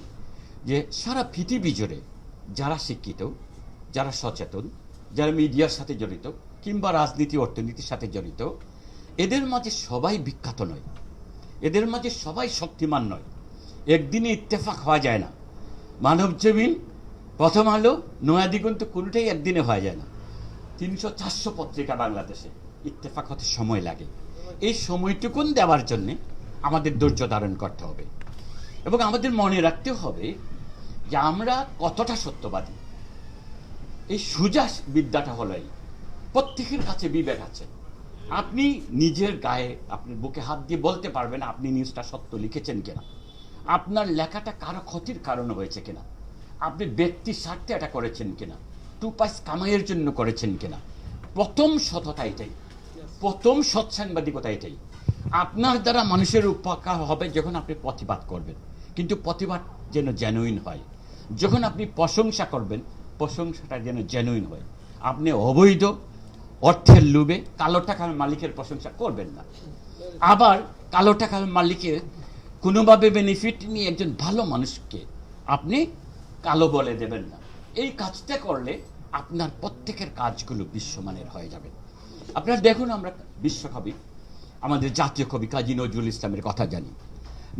যে সারা পৃথিবী জুড়ে যারা শিক্ষিত, যারা সচেতন, যারা মিডিয়ার সাথে জড়িত কিংবা রাজনীতি অর্থনীতির সাথে জড়িত, এদের মাঝে সবাই বিখ্যাত নয়, এদের মাঝে সবাই শক্তিমান নয়। একদিনে ইত্তেফাক হওয়া যায় না। মানব জমিন, প্রথম আলো, নয়া দিগন্ত কোনোটাই একদিনে হওয়া যায় না। 300-400 পত্রিকা বাংলাদেশে, ইত্তেফাক হতে সময় লাগে। এই সময়টুকুন দেওয়ার জন্যে আমাদের ধৈর্য ধারণ করতে হবে এবং আমাদের মনে রাখতে হবে যে আমরা কতটা সত্যবাদী। এই সোজা বিদ্যাটা হলো এই, প্রত্যেকের কাছে বিবেক আছে। আপনি নিজের গায়ে, আপনি বুকে হাত দিয়ে বলতে পারবেন আপনি নিউজটা সত্য লিখেছেন কিনা, আপনার লেখাটা কারো ক্ষতির কারণ হয়েছে কিনা, আপনি ব্যক্তির স্বার্থে এটা করেছেন কিনা, 2 পয়সা কামাইয়ের জন্য করেছেন কিনা। প্রথম সততা এটাই, প্রথম সৎসাংবাদিকতা এটাই। আপনার দ্বারা মানুষের উপকার হবে যখন আপনি প্রতিবাদ করবেন, কিন্তু প্রতিবাদ যেন জেনুইন হয়। যখন আপনি প্রশংসা করবেন, প্রশংসাটা যেন জেনুইন হয়। আপনি অবৈধ অর্থের লোভে কালো টাকার মালিকের প্রশংসা করবেন না। আবার কালো টাকার মালিকের কোনোভাবে বেনিফিট নিয়ে একজন ভালো মানুষকে আপনি কালো বলে দেবেন না। এই কাজটা করলে আপনার প্রত্যেকের কাজগুলো বিশ্বমানের হয়ে যাবে। আপনারা দেখুন, আমরা বিশ্বকবি, আমাদের জাতীয় কবি কাজী নজরুল ইসলামের কথা জানি।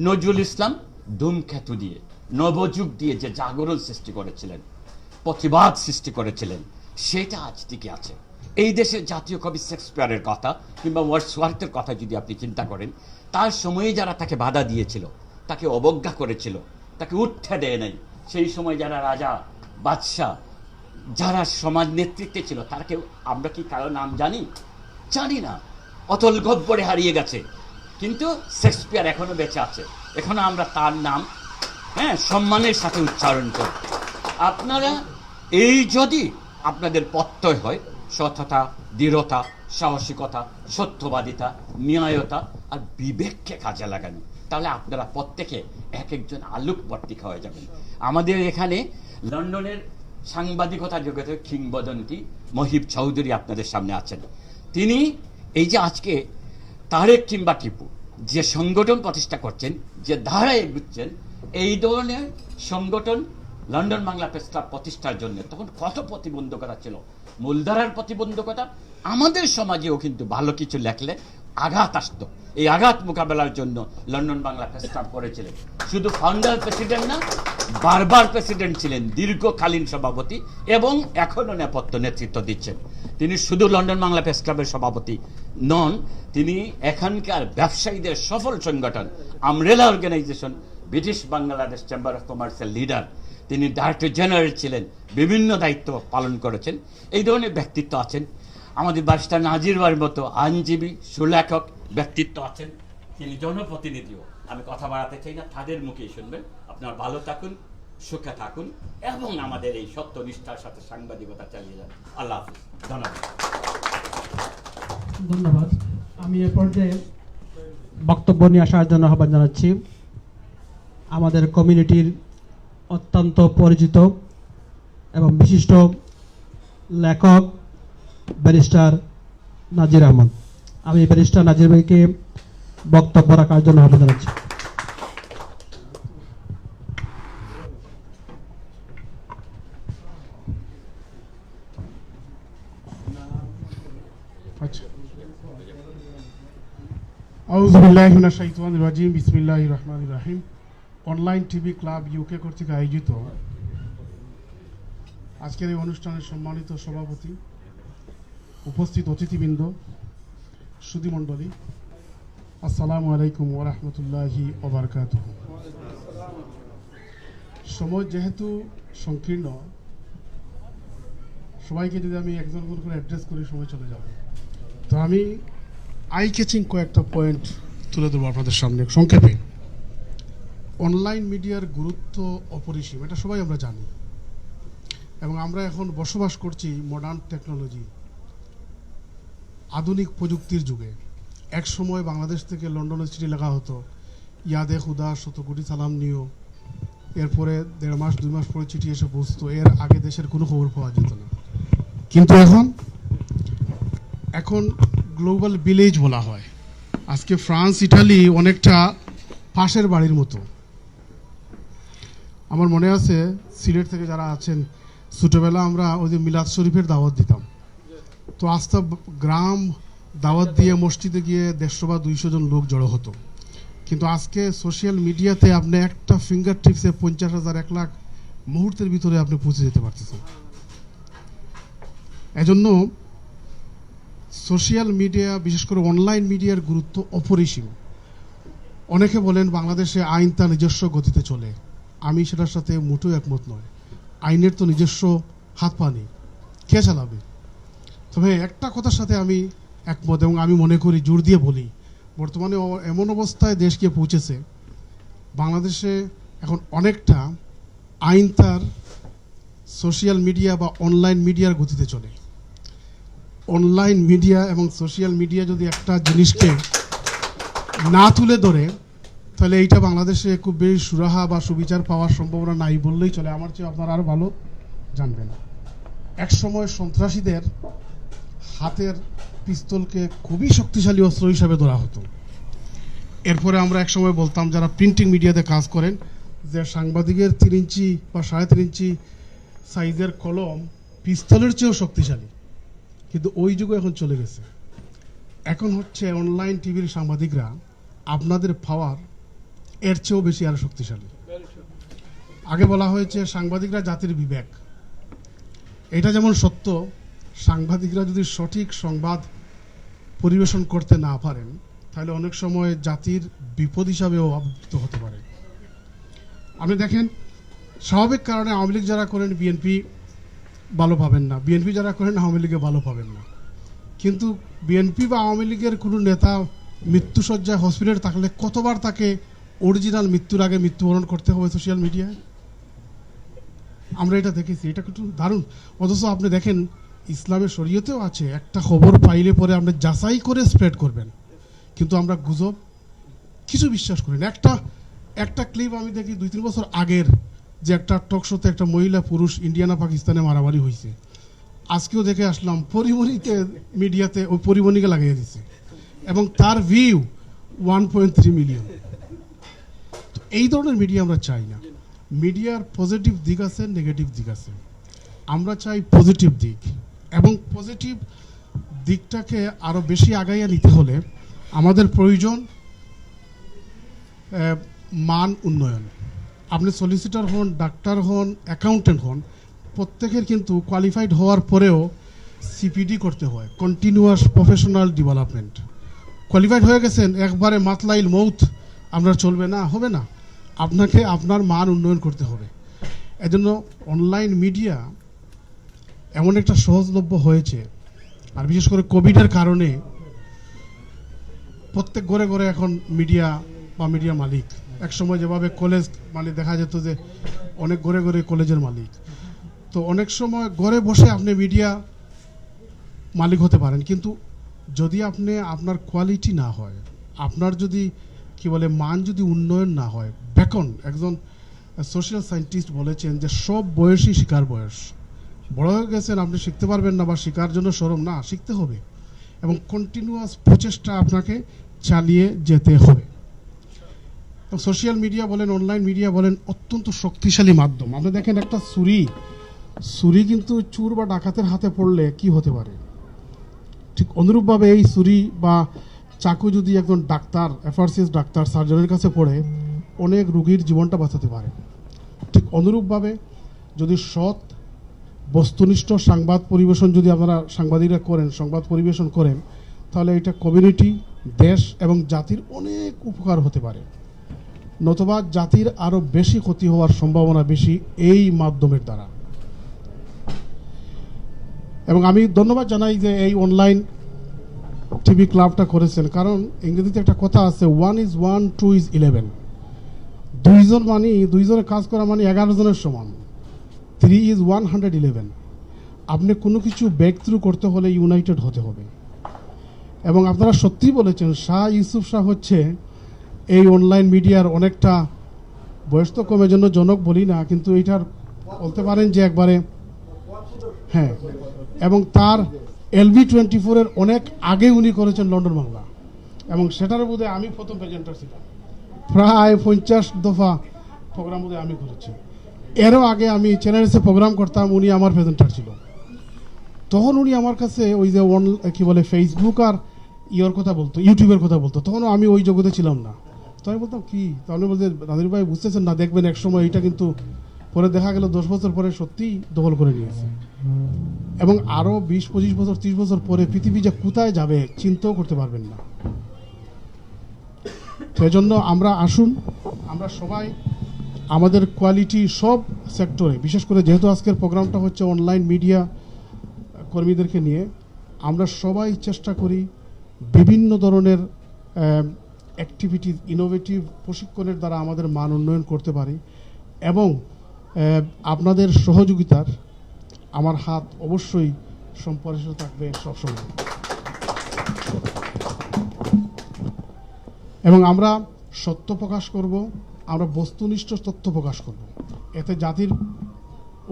নজরুল ইসলাম ধূমকেতু দিয়ে, নবযুগ দিয়ে যে জাগরণ সৃষ্টি করেছিলেন, প্রতিবাদ সৃষ্টি করেছিলেন, সেটা আজ টিকে আছে। এই দেশের জাতীয় কবি শেক্সপিয়ারের কথা কিংবা ওয়ার্ডসওয়ার্থের কথা যদি আপনি চিন্তা করেন, তার সময়ে যারা তাকে বাধা দিয়েছিল, তাকে অবজ্ঞা করেছিল, তাকে উঠতে দেয় নাই, সেই সময় যারা রাজা বাদশাহ, যারা সমাজ নেতৃত্বে ছিল, তাকে আমরা কি কারো নাম জানি? জানি না, অতল গব্বরে হারিয়ে গেছে। কিন্তু শেক্সপিয়ার এখনো বেঁচে আছে, এখনো আমরা তার নাম সম্মানের সাথে উচ্চারণ করি। আপনারা এই যদি আপনাদের প্রত্যয় হয় সততা, দৃঢ়তা, সাহসিকতা, সত্যবাদিতা, ন্যায়তা আর বিবেককে কাজে লাগানো, তাহলে আপনারা প্রত্যেকে এক একজন আলোক পত্রিকা হয়ে যাবেন। আমাদের এখানে লন্ডনের সাংবাদিকতা জগতের কিংবদন্তি মহিব চৌধুরী আপনাদের সামনে আছেন। তিনি এই যে আজকে তারেক কিংবা টিপু যে সংগঠন প্রতিষ্ঠা করছেন, যে ধারায় এগুচ্ছেন, এই ধরনের সংগঠন লন্ডন বাংলা প্রেস ক্লাব প্রতিষ্ঠার জন্য তখন কত প্রতিবন্ধকতা ছিল, মূলধারার প্রতিবন্ধকতা। আমাদের সমাজেও কিন্তু ভালো কিছু লেখলে আঘাত আসতো, এই আঘাত মোকাবেলার জন্য লন্ডন বাংলা প্রেস ক্লাব করেছিলেন। শুধু ফাউন্ডার প্রেসিডেন্ট না, বারবার প্রেসিডেন্ট ছিলেন, দীর্ঘকালীন সভাপতি এবং এখনও নেপথ্য নেতৃত্ব দিচ্ছেন। তিনি শুধু লন্ডন বাংলা প্রেস ক্লাবের সভাপতি নন, তিনি এখানকার ব্যবসায়ীদের সফল সংগঠন আমরেলা organisation, British Bangladesh chamber of কমার্সের লিডার, তিনি ডাইরেক্টর জেনারেল ছিলেন, বিভিন্ন দায়িত্ব পালন করেছেন। এই ধরনের ব্যক্তিত্ব আছেন। আমাদের ব্যারিস্টার নাজির বাড়ির মতো আইনজীবী, সুলেখক ব্যক্তিত্ব আছেন, তিনি জনপ্রতিনিধিও। আমি কথা বাড়াতে চাই না, তাদের মুখেই শুনবেন। আপনারা ভালো থাকুন, সুখে থাকুন এবং আমাদের এই সত্যনিষ্ঠার সাথে সাংবাদিকতা চালিয়ে যান। আল্লাহ হাফিজ, ধন্যবাদ। ধন্যবাদ। আমি এ পর্যায়ে বক্তব্য নিয়ে আসার জন্য আহ্বান জানাচ্ছি আমাদের কমিউনিটির অত্যন্ত পরিচিত এবং বিশিষ্ট লেখক ব্যারিস্টার নাজির আহমদ। আমি ব্যারিস্টার নাজির ভাইকে বক্তব্য রাখার জন্য আহ্বান জানাচ্ছি। বিসমিল্লাহির রহমানির রহিম। অনলাইন টিভি ক্লাব ইউকে কর্তৃক আয়োজিত আজকের এই অনুষ্ঠানের সম্মানিত সভাপতি, উপস্থিত অতিথিবৃন্দ, সুধীমণ্ডলী, আসসালামু আলাইকুম ওয়া রাহমাতুল্লাহি ওয়া বারাকাতুহু। সময় যেহেতু সংকীর্ণ, সবাইকে যদি আমি একজন করে অ্যাড্রেস করি সময় চলে যাবে, তো আমি আই ক্যাচিং কয়েকটা পয়েন্ট তুলে দেবো আপনাদের সামনে সংক্ষেপে। অনলাইন মিডিয়ার গুরুত্ব অপরিসীম, এটা সবাই আমরা জানি। এবং আমরা এখন বসবাস করছি মডার্ন টেকনোলজি, আধুনিক প্রযুক্তির যুগে। এক সময় বাংলাদেশ থেকে লন্ডনে চিঠি লেখা হতো, ইয়াদে খুদা, 100 কোটি সালাম নিও। এরপরে 1.5 মাস 2 মাস পরে চিঠি এসে পৌঁছতো, এর আগে দেশের কোনো খবর পাওয়া যেত না। কিন্তু এখন গ্লোবাল ভিলেজ বলা হয়। আজকে ফ্রান্স, ইটালি অনেকটা পাশের বাড়ির মতো। আমার মনে আছে সিলেট থেকে যারা আছেন, ছোটবেলা আমরা ওই যে মিলাদ শরীফের দাওয়াত দিতাম, তো আস্তা গ্রাম দাওয়াত দিয়ে মসজিদে গিয়ে 150 বা 200 জন লোক জড়ো হতো। কিন্তু আজকে সোশ্যাল মিডিয়াতে আপনি একটা ফিঙ্গার টিপসে 50,000 1 লাখ মুহূর্তের ভিতরে আপনি পৌঁছে যেতে পারতেছেন। এজন্য সোশ্যাল মিডিয়া, বিশেষ করে অনলাইন মিডিয়ার গুরুত্ব অপরিসীম। অনেকে বলেন বাংলাদেশে আইন তার নিজস্ব গতিতে চলে, আমি সেটার সাথে মোটেও একমত নয়। আইনের তো নিজস্ব হাত পা নেই, কে চালাবে? তবে একটা কথার সাথে আমি একমত, এবং আমি মনে করি, জোর দিয়ে বলি, বর্তমানে এমন অবস্থায় দেশ গিয়ে পৌঁছেছে, বাংলাদেশে এখন অনেকটা আইন তার সোশ্যাল মিডিয়া বা অনলাইন মিডিয়ার গতিতে চলে। অনলাইন মিডিয়া এবং সোশ্যাল মিডিয়া যদি একটা জিনিসকে না তুলে ধরে, তাহলে এইটা বাংলাদেশে খুব বেশি সুরাহা বা সুবিচার পাওয়ার সম্ভাবনা নাই বললেই চলে। আমার চেয়ে আপনারা আরও ভালো জানবেন। এক সময় সন্ত্রাসীদের হাতের পিস্তলকে খুবই শক্তিশালী অস্ত্র হিসাবে ধরা হতো। এরপরে আমরা এক সময় বলতাম, যারা প্রিন্টিং মিডিয়াতে কাজ করেন, যে সাংবাদিকের 3 ইঞ্চি বা 3.5 ইঞ্চি সাইজের কলম পিস্তলের চেয়েও শক্তিশালী। কিন্তু ওই যুগে এখন চলে গেছে। এখন হচ্ছে অনলাইন টিভির সাংবাদিকরা আপনাদের পাওয়ার এর চেয়েও বেশি আরো শক্তিশালী। আগে বলা হয়েছে সাংবাদিকরা জাতির বিবেক, এটা যেমন সত্য, সাংবাদিকরা যদি সঠিক সংবাদ পরিবেশন করতে না পারেন, তাহলে অনেক সময় জাতির বিপদ হিসাবেও আবির্ভূত হতে পারে। আপনি দেখেন, স্বাভাবিক কারণে আওয়ামী লীগ যারা করেন বিএনপি ভালো পাবেন না, বিএনপি যারা করেন আওয়ামী লীগে ভালো পাবেন না। কিন্তু বিএনপি বা আওয়ামী লীগের কোনো নেতা মৃত্যুসজ্জায় হসপিটালে থাকলে কতবার তাকে অরিজিনাল মৃত্যুর আগে মৃত্যুবরণ করতে হবে সোশ্যাল মিডিয়ায়? আমরা এটা দেখেছি, এটা কিন্তু দারুণ। অথচ আপনি দেখেন, ইসলামের শরীয়তেও আছে, একটা খবর পাইলে পরে আপনি যাচাই করে স্প্রেড করবেন। কিন্তু আমরা গুজব কিছু বিশ্বাস করি না। একটা ক্লিপ আমি দেখি 2-3 বছর আগের, যে একটা টক শোতে একটা মহিলা পুরুষ ইন্ডিয়ানা পাকিস্তানে মারামারি হয়েছে। আজকেও দেখে আসলাম পরিমণিতে, মিডিয়াতে ওই পরিমণিকে লাগিয়ে দিচ্ছে, এবং তার ভিউ 1.3 মিলিয়ন। এই ধরনের মিডিয়া আমরা চাই না। মিডিয়ার পজিটিভ দিক আছে, নেগেটিভ দিক আছে। আমরা চাই পজিটিভ দিক, এবং পজিটিভ দিকটাকে আরও বেশি আগাইয়া নিতে হলে আমাদের প্রয়োজন মান উন্নয়ন। আপনি সলিসিটর হন, ডাক্তার হন, অ্যাকাউন্টেন্ট হন, প্রত্যেকের কিন্তু কোয়ালিফাইড হওয়ার পরেও সিপিডি করতে হয়, কন্টিনিউয়াস প্রফেশনাল ডেভেলপমেন্ট। কোয়ালিফাইড হয়ে গেছেন, একবারে মাতলাইল মৌত আপনার চলবে না, হবে না। আপনাকে আপনার মান উন্নয়ন করতে হবে। এজন্য অনলাইন মিডিয়া এমন একটা সহজলভ্য হয়েছে, আর বিশেষ করে কোভিডের কারণে প্রত্যেক ঘরে ঘরে এখন মিডিয়া বা মিডিয়া মালিক। এক সময় যেভাবে কলেজ মানে দেখা যেত যে অনেক ঘরে ঘরে কলেজের মালিক, তো অনেক সময় ঘরে বসে আপনি মিডিয়া মালিক হতে পারেন। কিন্তু যদি আপনি আপনার কোয়ালিটি না হয়, আপনার যদি কি বলে মান যদি উন্নয়ন না হয়, বেকন একজন সোশ্যাল সায়েন্টিস্ট বলেছেন যে সব বয়সই শিকার বয়স। বড় হয়ে গেছেন, আপনি শিখতে পারবেন না বা শেখার জন্য শরম না, শিখতে হবে, এবং কন্টিনিউয়াস প্রচেষ্টা আপনাকে চালিয়ে যেতে হবে। সোশ্যাল মিডিয়া বলেন, অনলাইন মিডিয়া বলেন, অত্যন্ত শক্তিশালী মাধ্যম। আপনি দেখেন, একটা ছুরি কিন্তু চোর বা ডাকাতের হাতে পড়লে কি হতে পারে, ঠিক অনুরূপভাবে এই ছুরি বা চাকু যদি একজন ডাক্তার, এফআরসিএস ডাক্তার, সার্জনের কাছে পড়ে অনেক রোগীর জীবনটা বাঁচাতে পারে। ঠিক অনুরূপভাবে যদি সৎ বস্তুনিষ্ঠ সংবাদ পরিবেশন যদি আপনারা সাংবাদিকরা করেন, সংবাদ পরিবেশন করেন, তাহলে এটা কমিউনিটি, দেশ এবং জাতির অনেক উপকার হতে পারে। নতুবা জাতির আরও বেশি ক্ষতি হওয়ার সম্ভাবনা বেশি এই মাধ্যমের দ্বারা। এবং আমি ধন্যবাদ জানাই যে এই অনলাইন টিভি ক্লাবটা করেছেন, কারণ ইংরেজিতে একটা কথা আছে, 1 is 1, 2 is 11। 2 দুইজন মানে দুইজনের কাজ করা মানে 11 জনের সমান। 3 is 111। আপনি কোনো কিছু ব্রেক থ্রু করতে হলে ইউনাইটেড হতে হবে। এবং আপনারা সত্যিই বলেছেন, শাহ ইউসুফ শাহ হচ্ছে এই অনলাইন মিডিয়ার অনেকটা, বয়স তো কমের জন্য জনক বলি না, কিন্তু এইটার বলতে পারেন যে একবারে হ্যাঁ। এবং তার LV24 অনেক আগে উনি করেছেন লন্ডন বাংলা, এবং সেটার বোধহয় আমি প্রথম প্রেজেন্টার ছিলাম। প্রায় 50 দফা প্রোগ্রাম বোধহয় আমি করেছি। এরও আগে আমি চ্যানেলসে প্রোগ্রাম করতাম, উনি আমার প্রেজেন্টার ছিল। তখন উনি আমার কাছে ওই যে কি বলে ফেসবুক আর ইয়ের কথা বলতো, ইউটিউবের কথা বলতো, তখনও আমি ওই জগতে ছিলাম না। তো আমি বলতাম কি, তাহলে বলতে নাদির ভাই বুঝতেছেন না, দেখবেন এক সময় এটা কিন্তু, পরে দেখা গেল 10 বছর পরে সত্যিই দখল করে নিয়েছে। এবং আরও 20, 25 বছর, 30 বছর পরে পৃথিবী যে কোথায় যাবে চিন্তাও করতে পারবেন না। সেজন্য আমরা আসুন, আমরা সবাই আমাদের কোয়ালিটি সব সেক্টরে, বিশেষ করে যেহেতু আজকের প্রোগ্রামটা হচ্ছে অনলাইন মিডিয়া কর্মীদেরকে নিয়ে, আমরা সবাই চেষ্টা করি বিভিন্ন ধরনের অ্যাক্টিভিটিস, ইনোভেটিভ প্রশিক্ষণের দ্বারা আমাদের মান উন্নয়ন করতে পারি। এবং আপনাদের সহযোগিতার আমার হাত অবশ্যই সম্পর্কিত থাকবে সবসময়। এবং আমরা সত্য প্রকাশ করব, আমরা বস্তুনিষ্ঠ তথ্য প্রকাশ করব। এতে জাতির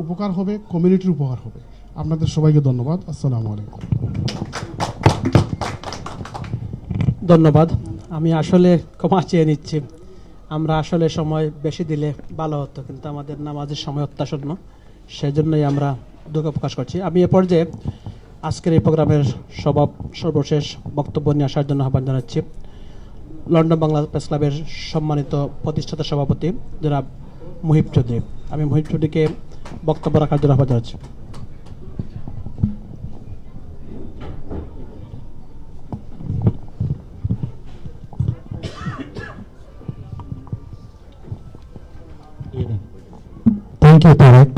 উপকার হবে, কমিউনিটির উপকার হবে। আপনাদের সবাইকে ধন্যবাদ। আসসালামু আলাইকুম। ধন্যবাদ। আমি আসলে ক্ষমা চেয়ে নিচ্ছি, আমরা আসলে সময় বেশি দিলে ভালো হতো, কিন্তু আমাদের নামাজের সময় অত্যাসন্ন, সেজন্যই আমরা দুঃখ প্রকাশ করছি। আমি এ পর্যায়ে আজকের এই প্রোগ্রামের সর্বশেষ বক্তব্য নিয়ে আসার জন্য আহ্বান জানাচ্ছি লন্ডন বাংলা প্রেস ক্লাবের সম্মানিত প্রতিষ্ঠাতা সভাপতি জনাব মুহিব চৌধুরী। আমি মুহিব চৌধুরীকে বক্তব্য রাখার জন্য আহ্বান জানাচ্ছি। Thank you Tarek.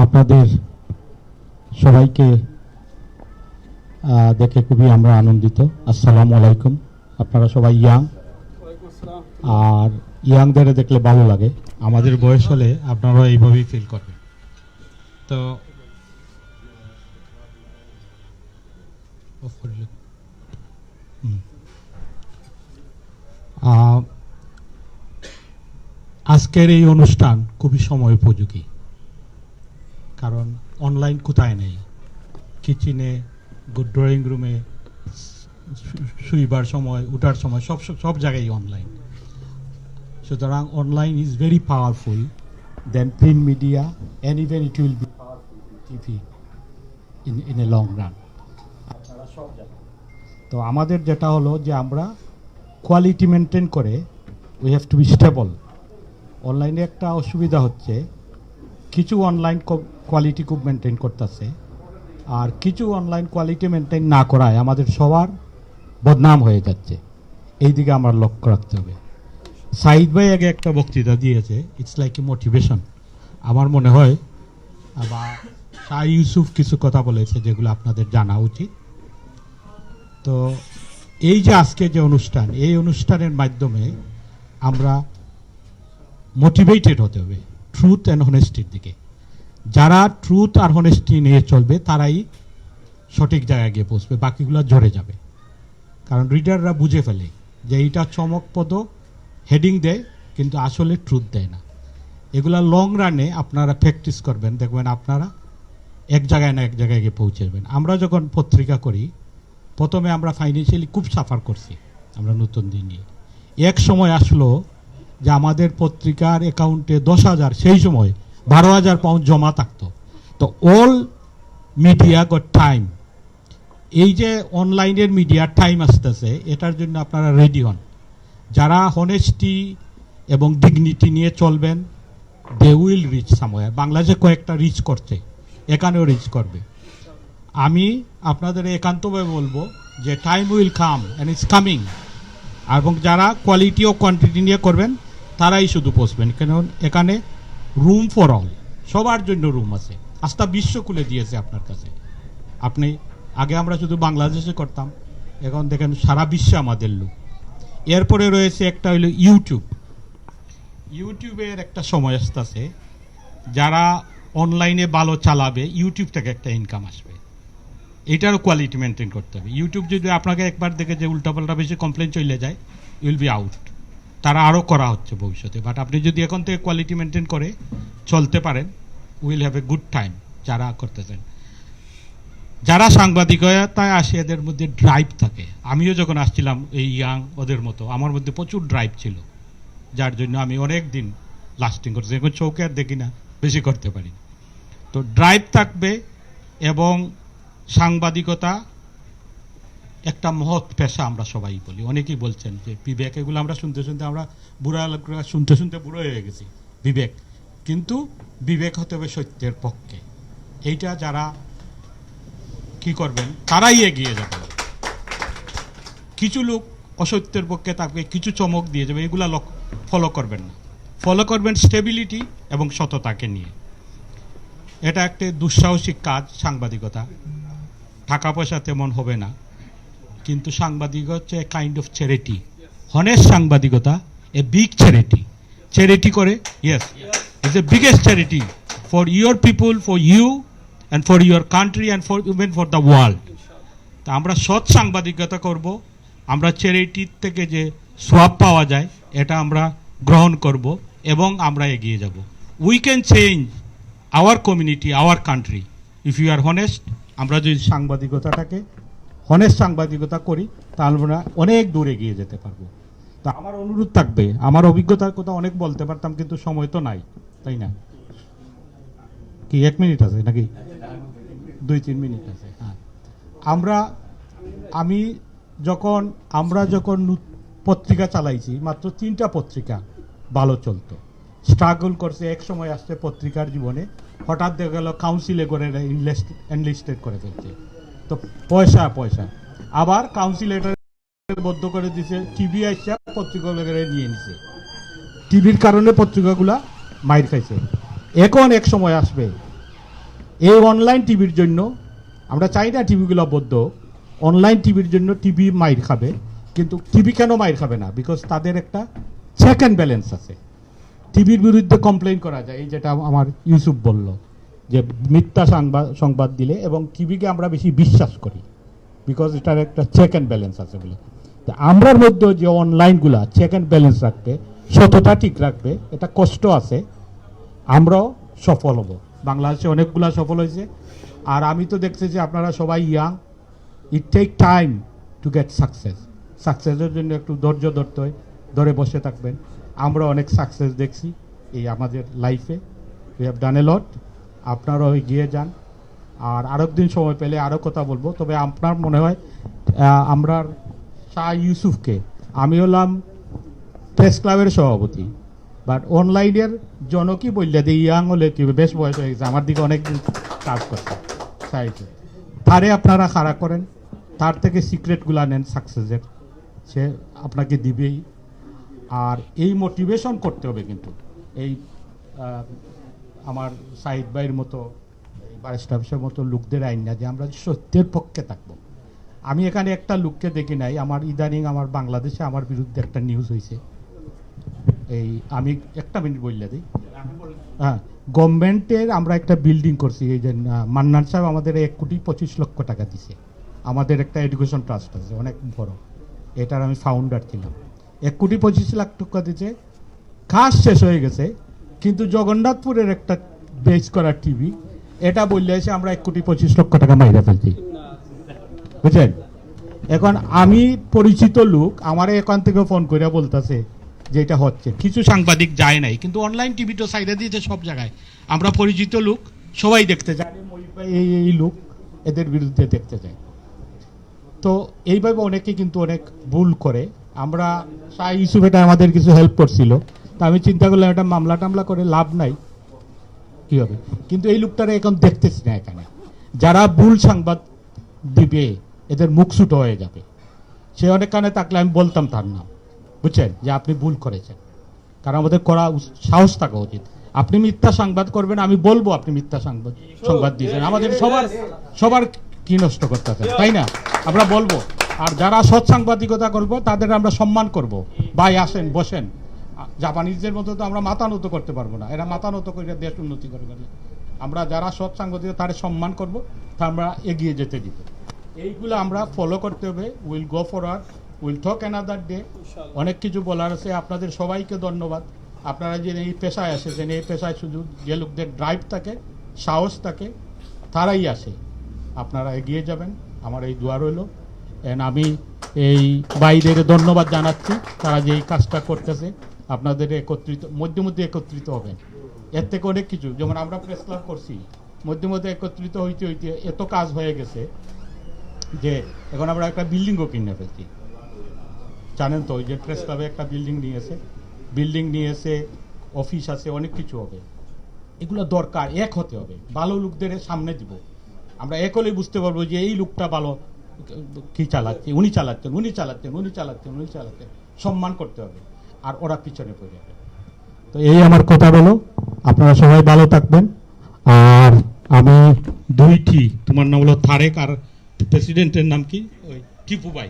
আপনাদের সবাইকে দেখে খুবই আমরা আনন্দিত। আসসালামু আলাইকুম। আপনারা সবাই ইয়াং, আর ইয়াংদের দেখলে ভালো লাগে। আমাদের বয়স হলে আপনারা এইভাবেই ফিল করবেন। তো আজকের এই অনুষ্ঠান খুবই সময় উপযোগী, কারণ অনলাইন কোথায় নেই। কিচেনে, ড্রয়িং রুমে, শুইবার সময়, উঠার সময়, সব জায়গায় অনলাইন। সুতরাং online is very powerful then print media, and even it will be powerful TV in a long run. তো আমাদের যেটা হলো যে আমরা কোয়ালিটি মেনটেন করে we have to be stable. অনলাইনে একটা অসুবিধা হচ্ছে, কিছু অনলাইন কোয়ালিটি খুব মেনটেন করতেছে, আর কিছু অনলাইন কোয়ালিটি মেনটেন না করায় আমাদের সবার বদনাম হয়ে যাচ্ছে। এই দিকে আমরা লক্ষ্য রাখতে হবে। সাইদ ভাই আগে একটা বক্তৃতা দিয়েছে, ইটস লাইক এ মোটিভেশন। আমার মনে হয় বা শাহ ইউসুফ কিছু কথা বলেছে যেগুলো আপনাদের জানা উচিত। তো এই যে আজকে যে অনুষ্ঠান, এই অনুষ্ঠানের মাধ্যমে আমরা মোটিভেটেড হতে হবে ট্রুথ অ্যান্ড হনেস্টির দিকে। যারা ট্রুথ আর হনেস্টি নিয়ে চলবে তারাই সঠিক জায়গায় গিয়ে পৌঁছবে, বাকিগুলো ঝরে যাবে। কারণ রিডাররা বুঝে ফেলে যে এইটা চমকপদ হেডিং দেয়, কিন্তু আসলে ট্রুথ দেয় না। এগুলা লং রানে আপনারা প্র্যাকটিস করবেন, দেখবেন আপনারা এক জায়গায় না এক জায়গায় গিয়ে পৌঁছে যাবেন। আমরা যখন পত্রিকা করি, প্রথমে আমরা ফাইন্যান্সিয়ালি খুব সাফার করছি। আমরা নতুন দিন নিয়ে এক সময় আসলো যে আমাদের পত্রিকার অ্যাকাউন্টে 10,000, সেই সময় 12,000 পাউন্ড জমা থাকতো। তো অল মিডিয়া গট টাইম। এই যে অনলাইনের মিডিয়ার টাইম আসতেছে, এটার জন্য আপনারা রেডি হন। যারা হনেস্টি এবং ডিগনিটি নিয়ে চলবেন, দে উইল রিচ সামওয়্যার। বাংলাদেশে কয়েকটা রিচ করছে, এখানেও রিচ করবে। আমি আপনাদের একান্তভাবে বলবো যে time will come and it's coming. এবং যারা কোয়ালিটি ও কোয়ান্টিটি নিয়ে করবেন তারাই শুধু পৌঁছবেন, কারণ এখানে রুম ফর অল, সবার জন্য রুম আছে। আস্থা বিশ্ব খুলে দিয়েছে আপনার কাছে। আপনি আগে আমরা শুধু বাংলাদেশে করতাম, এখন দেখেন সারা বিশ্বে আমাদের লোক। এরপরে রয়েছে একটা হলো ইউটিউব। ইউটিউবের একটা সময় আসতেছে, যারা অনলাইনে ভালো চালাবে ইউটিউব থেকে একটা ইনকাম আসবে, এটারও কোয়ালিটি মেনটেন করতে হবে। ইউটিউব যদি আপনাকে একবার দেখে যে উল্টাপাল্টা বেশি কমপ্লেন চলে যায়, ইউল বি আউট। তারা আরও করা হচ্ছে ভবিষ্যতে, বাট আপনি যদি এখন থেকে কোয়ালিটি মেনটেন করে চলতে পারেন, will have a good time যারা করতেছেন। যারা সাংবাদিকতায় আসে এদের মধ্যে ড্রাইভ থাকে। আমিও যখন আসছিলাম এই ইয়াং ওদের মতো, আমার মধ্যে প্রচুর ড্রাইভ ছিল, যার জন্য আমি অনেক দিন লাস্টিং করছি। এখন চৌকে আর দেখি না, বেশি করতে পারি। তো ড্রাইভ থাকবে, এবং সাংবাদিকতা একটা মহৎ পেশা আমরা সবাই বলি। অনেকেই বলছেন যে বিবেক, এগুলো আমরা শুনতে শুনতে আমরা বুড়া লোকরা শুনতে শুনতে বুড়ো হয়ে গেছি বিবেক, কিন্তু বিবেক হতে হবে সত্যের পক্ষে। এইটা যারা কি করবেন তারাই এগিয়ে যাবে। কিছু লোক অসত্যের পক্ষে থাকবে, কিছু চমক দিয়ে যাবে, এগুলা ফলো করবেন না। ফলো করবেন স্টেবিলিটি এবং সততাকে নিয়ে। এটা একটা দুঃসাহসিক কাজ সাংবাদিকতা, টাকা পয়সা তেমন হবে না, কিন্তু সাংবাদিকতা হচ্ছে a kind of charity. Honest সাংবাদিকতা এ বিগ চ্যারিটি। চ্যারিটি করে, yes, it's the biggest charity for your people, for you and for your country and for even for the world. তা আমরা সৎ সাংবাদিকতা করব, আমরা চ্যারিটির থেকে যে সোয়াব পাওয়া যায় এটা আমরা গ্রহণ করব, এবং আমরা এগিয়ে যাব। We can change our community, our country if you are honest. আমরা যদি সাংবাদিকতাটাকে হনেস্ট সাংবাদিকতা করি, তাহলে আমরা অনেক দূর এগিয়ে যেতে পারবো। তা আমার অনুরোধ থাকবে, আমার অভিজ্ঞতার কথা অনেক বলতে পারতাম, কিন্তু সময় তো নাই, তাই না? কি 1 মিনিট আছে নাকি 2-3 মিনিট আছে? হ্যাঁ, আমরা যখন পত্রিকা চালাইছি, মাত্র 3টা পত্রিকা ভালো চলতো, স্ট্রাগল করছে। এক সময় আসছে পত্রিকার জীবনে, হঠাৎ দেখা গেল কাউন্সিলে করে এনলিস্টেড করে ফেলছে। তো পয়সা আবার কাউন্সিলের বদ্ধ করে দিছে, টিভি আসছে পত্রিকাগুলো নিয়ে নিছে। টিভির কারণে পত্রিকাগুলা মাইর খাইছে। এখন এক সময় আসবে এই অনলাইন টিভির জন্য, আমরা চাই না টিভিগুলো বদ্ধ, অনলাইন টিভির জন্য টিভি মাইর খাবে। কিন্তু টিভি কেন মাইর খাবে না? বিকজ তাদের একটা চেক অ্যান্ড ব্যালেন্স আছে। টিভির বিরুদ্ধে কমপ্লেন করা যায়, এই যেটা আমার ইউসুফ বলল, যে মিথ্যা সংবাদ দিলে, এবং টিভিকে আমরা বেশি বিশ্বাস করি বিকজ এটার একটা চেক অ্যান্ড ব্যালেন্স আছে বলে। আমরার মধ্যে যে অনলাইনগুলা চেক অ্যান্ড ব্যালেন্স রাখবে, সততা ঠিক রাখবে, এটা কষ্ট আছে, আমরাও সফল হব। বাংলাদেশে অনেকগুলা সফল হয়েছে, আর আমি তো দেখছি যে আপনারা সবাই young, it take time to get success. সাকসেসের জন্য একটু ধৈর্য ধরতে হয়, ধরে বসে থাকবেন। আমরা অনেক সাকসেস দেখছি এই আমাদের লাইফে, উই হ্যাভ ডান এ লট। আপনারাও এগিয়ে যান, আর আরেকদিন সময় পেলে আরও কথা বলবো। তবে আপনার মনে হয় আমরা শাহ ইউসুফকে, আমি হলাম প্রেস ক্লাবের সভাপতি, বাট অনলাইনের জনকই বললে যে ইয়াং হলে কি বেশ বয়স হয়ে গেছে, আমার দিকে অনেক কাজ করছে সাইডে, তারে আপনারা খাড়া করেন, তার থেকে সিক্রেটগুলা নেন সাকসেসের, সে আপনাকে দিবেই। আর এই মোটিভেশন করতে হবে, কিন্তু এই আমার সাইদ ভাইয়ের মতো, বারিস্টার মতো লোকদের আইন না যে আমরা সত্যের পক্ষে থাকবো। আমি এখানে একটা লোককে দেখি নাই, আমার ইদানিং আমার বাংলাদেশে আমার বিরুদ্ধে একটা নিউজ হয়েছে, এই আমি 1 মিনিট বললে দিই। হ্যাঁ, গভর্নমেন্টের আমরা একটা বিল্ডিং করছি, এই যে মান্নান সাহেব আমাদের 1,25,00,000 টাকা দিছে। আমাদের একটা এডুকেশন ট্রাস্ট আছে অনেক বড়, এটার আমি ফাউন্ডার ছিলাম। 1,25,00,000 টাকা দিচ্ছে, কাজ শেষ হয়ে গেছে, কিন্তু জগন্নাথপুরের একটা বেস করা টিভি, এটা বললে এসে আমরা 1,25,00,000 টাকা মাইরা ফেলছি, বুঝছেন? এখন আমি পরিচিত লোক, আমার এখান থেকে ফোন করে বলতেছে যে এটা হচ্ছে। কিছু সাংবাদিক যায় নাই, কিন্তু অনলাইন টিভি তো সাইডে দিয়েছে সব জায়গায়। আমরা পরিচিত লোক, সবাই দেখতে যায়, এই লোক এদের বিরুদ্ধে দেখতে যায়। তো এইভাবে অনেকে কিন্তু অনেক ভুল করে। আমরা শাহ ইউসুফ এটা আমাদের কিছু হেল্প করছিল, তা আমি চিন্তা করলাম এটা মামলা টামলা করে লাভ নাই, কি হবে। কিন্তু এই লোকটারা এখন দেখতেছি না এখানে, যারা ভুল সংবাদ দিবে এদের মুখ ছুটো হয়ে যাবে। সে অনেকখানে থাকলে আমি বলতাম তার নাম, বুঝছেন, যে আপনি ভুল করেছেন। কারণ আমাদের করা সাহস থাকা উচিত। আপনি মিথ্যা সংবাদ করবেন, আমি বলবো আপনি মিথ্যা সংবাদ দিয়েছেন। আমাদের সবার কি নষ্ট করতে, তাই না? আমরা বলবো আর যারা সৎ সাংবাদিকতা করবো তাদের আমরা সম্মান করব। ভাই আসেন, বসেন। জাপানিজদের মতো তো আমরা মাথা নত করতে পারবো না, এরা মাথা নত করে দেশ উন্নতি করবে না। আমরা যারা সৎ সাংবাদিকতা তাদের সম্মান করব, তা আমরা এগিয়ে যেতে দিব। এইগুলো আমরা ফলো করতে হবে। Will go forward, will talk another day. অনেক কিছু বলার আছে। আপনাদের সবাইকে ধন্যবাদ। আপনারা যে এই পেশায় এসেছেন, এই পেশায় শুধু যে লোকদের ড্রাইভ থাকে, সাহস থাকে, তারাই আসে। আপনারা এগিয়ে যাবেন, আমার এই দোয়া রইল। আমি এই বাইরের ধন্যবাদ জানাচ্ছি, তারা যে এই কাজটা করতেছে। আপনাদের মধ্যে মধ্যে একত্রিত হবেন। এর থেকে অনেক কিছু, যেমন আমরা প্রেস ক্লাব করছি, মধ্যে মধ্যে একত্রিত হইতে হইতে এত কাজ হয়ে গেছে যে এখন আমরা একটা বিল্ডিংও কিনে ফেলছি। জানেন তো, ওই যে প্রেস ক্লাবে একটা বিল্ডিং নিয়েছে, অফিস আছে, অনেক কিছু হবে। এগুলো দরকার, এক হতে হবে। ভালো লোকদের সামনে দিব। আমরা এক হলেই বুঝতে পারবো যে এই লোকটা ভালো, কি চালাচ্ছে, উনি চালাচ্ছেন। সম্মান করতে হবে, আর ওরা পিছনে পড়ে যাবে। তো এই আমার কথা বলো, আপনারা সবাই ভালো থাকবেন। আর আমি দুইটি, তোমার নাম হলো তারেক, আর প্রেসিডেন্টের নাম কি? ওই টিপু ভাই।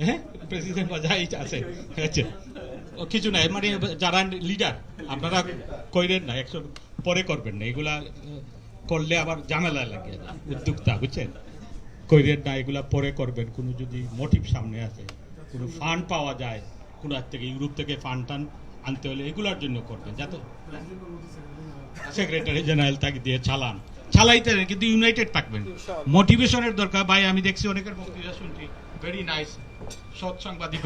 হ্যাঁ, প্রেসিডেন্ট বা যাই আছে, আচ্ছা কিছু নাই, মানে যারা লিডার আপনারা কইরেন না, একশো পরে করবেন না। এগুলা করলে আবার ঝামেলা লাগে, উদ্যোক্তা, বুঝছেন? কইরেন না, এগুলা পরে করবেন। কোনো যদি মোটিভ সামনে আছে, কোনো ফান্ড পাওয়া যায়, কোনো থেকে ইউরোপ থেকে ফান্ড আনতে হলে এগুলার জন্য করবেন, যাতে সেক্রেটারি জেনারেল তাকে দিয়ে চালাইতে, কিন্তু ইউনাইটেড থাকবেন। মোটিভেশনের দরকার। ভাই আমি দেখছি অনেকের বক্তৃতা শুনছি, ভেরি নাইস। সৎ সাংবাদিক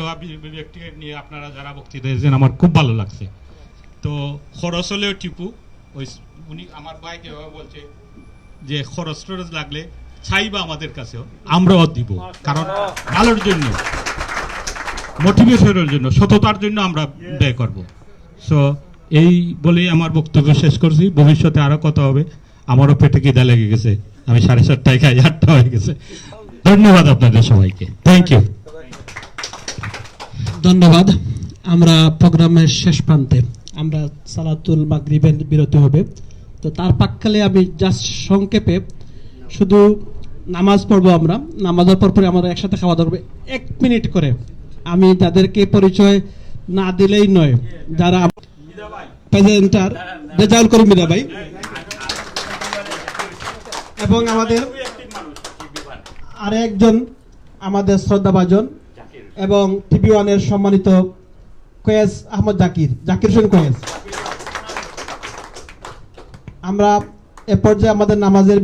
ব্যক্তি নিয়ে আপনারা যারা বক্তৃতা দিয়েছেন আমার খুব ভালো লাগছে। তো খরচ হলেও টিপু, ওই উনি আমার ভাইকে বলছে যে খরচ টরচ লাগলে চাইবা আমাদের কাছেও, আমরাও দিব। কারণ ভালোর জন্য, মোটিভেশনের জন্য, সততার জন্য আমরা ব্যয় করব। সো এই বলেই আমার বক্তব্য শেষ করছি। ভবিষ্যতে আরো কথা হবে। আমারও পেটে খিদা লেগে গেছে, আমি 7:30 খাই, 8টা হয়ে গেছে। ধন্যবাদ আপনাদের সবাইকে, থ্যাংক ইউ। ধন্যবাদ। আমরা প্রোগ্রামের শেষ প্রান্তে, আমরা সালাতুল মাগরিবের বিরতি হবে। তো তার পাককালে আমি জাস্ট সংক্ষেপে শুধু নামাজ পড়বো। আমরা নামাজের পর পরে আমাদের একসাথে খাওয়া দাওয়া হবে 1 মিনিট করে। আমি যাদেরকে পরিচয় না দিলেই নয়, যারা প্রেজেন্টার রেজাউল করিম মিরা ভাই, এবং আমাদের আরেকজন আমাদের শ্রদ্ধাভাজন এবং টিভি ওয়ানের সম্মানিত কয়েস আহমদ জাকির হোসেন কয়েস। আমরা এ পর্যায়ে আমাদের নামাজের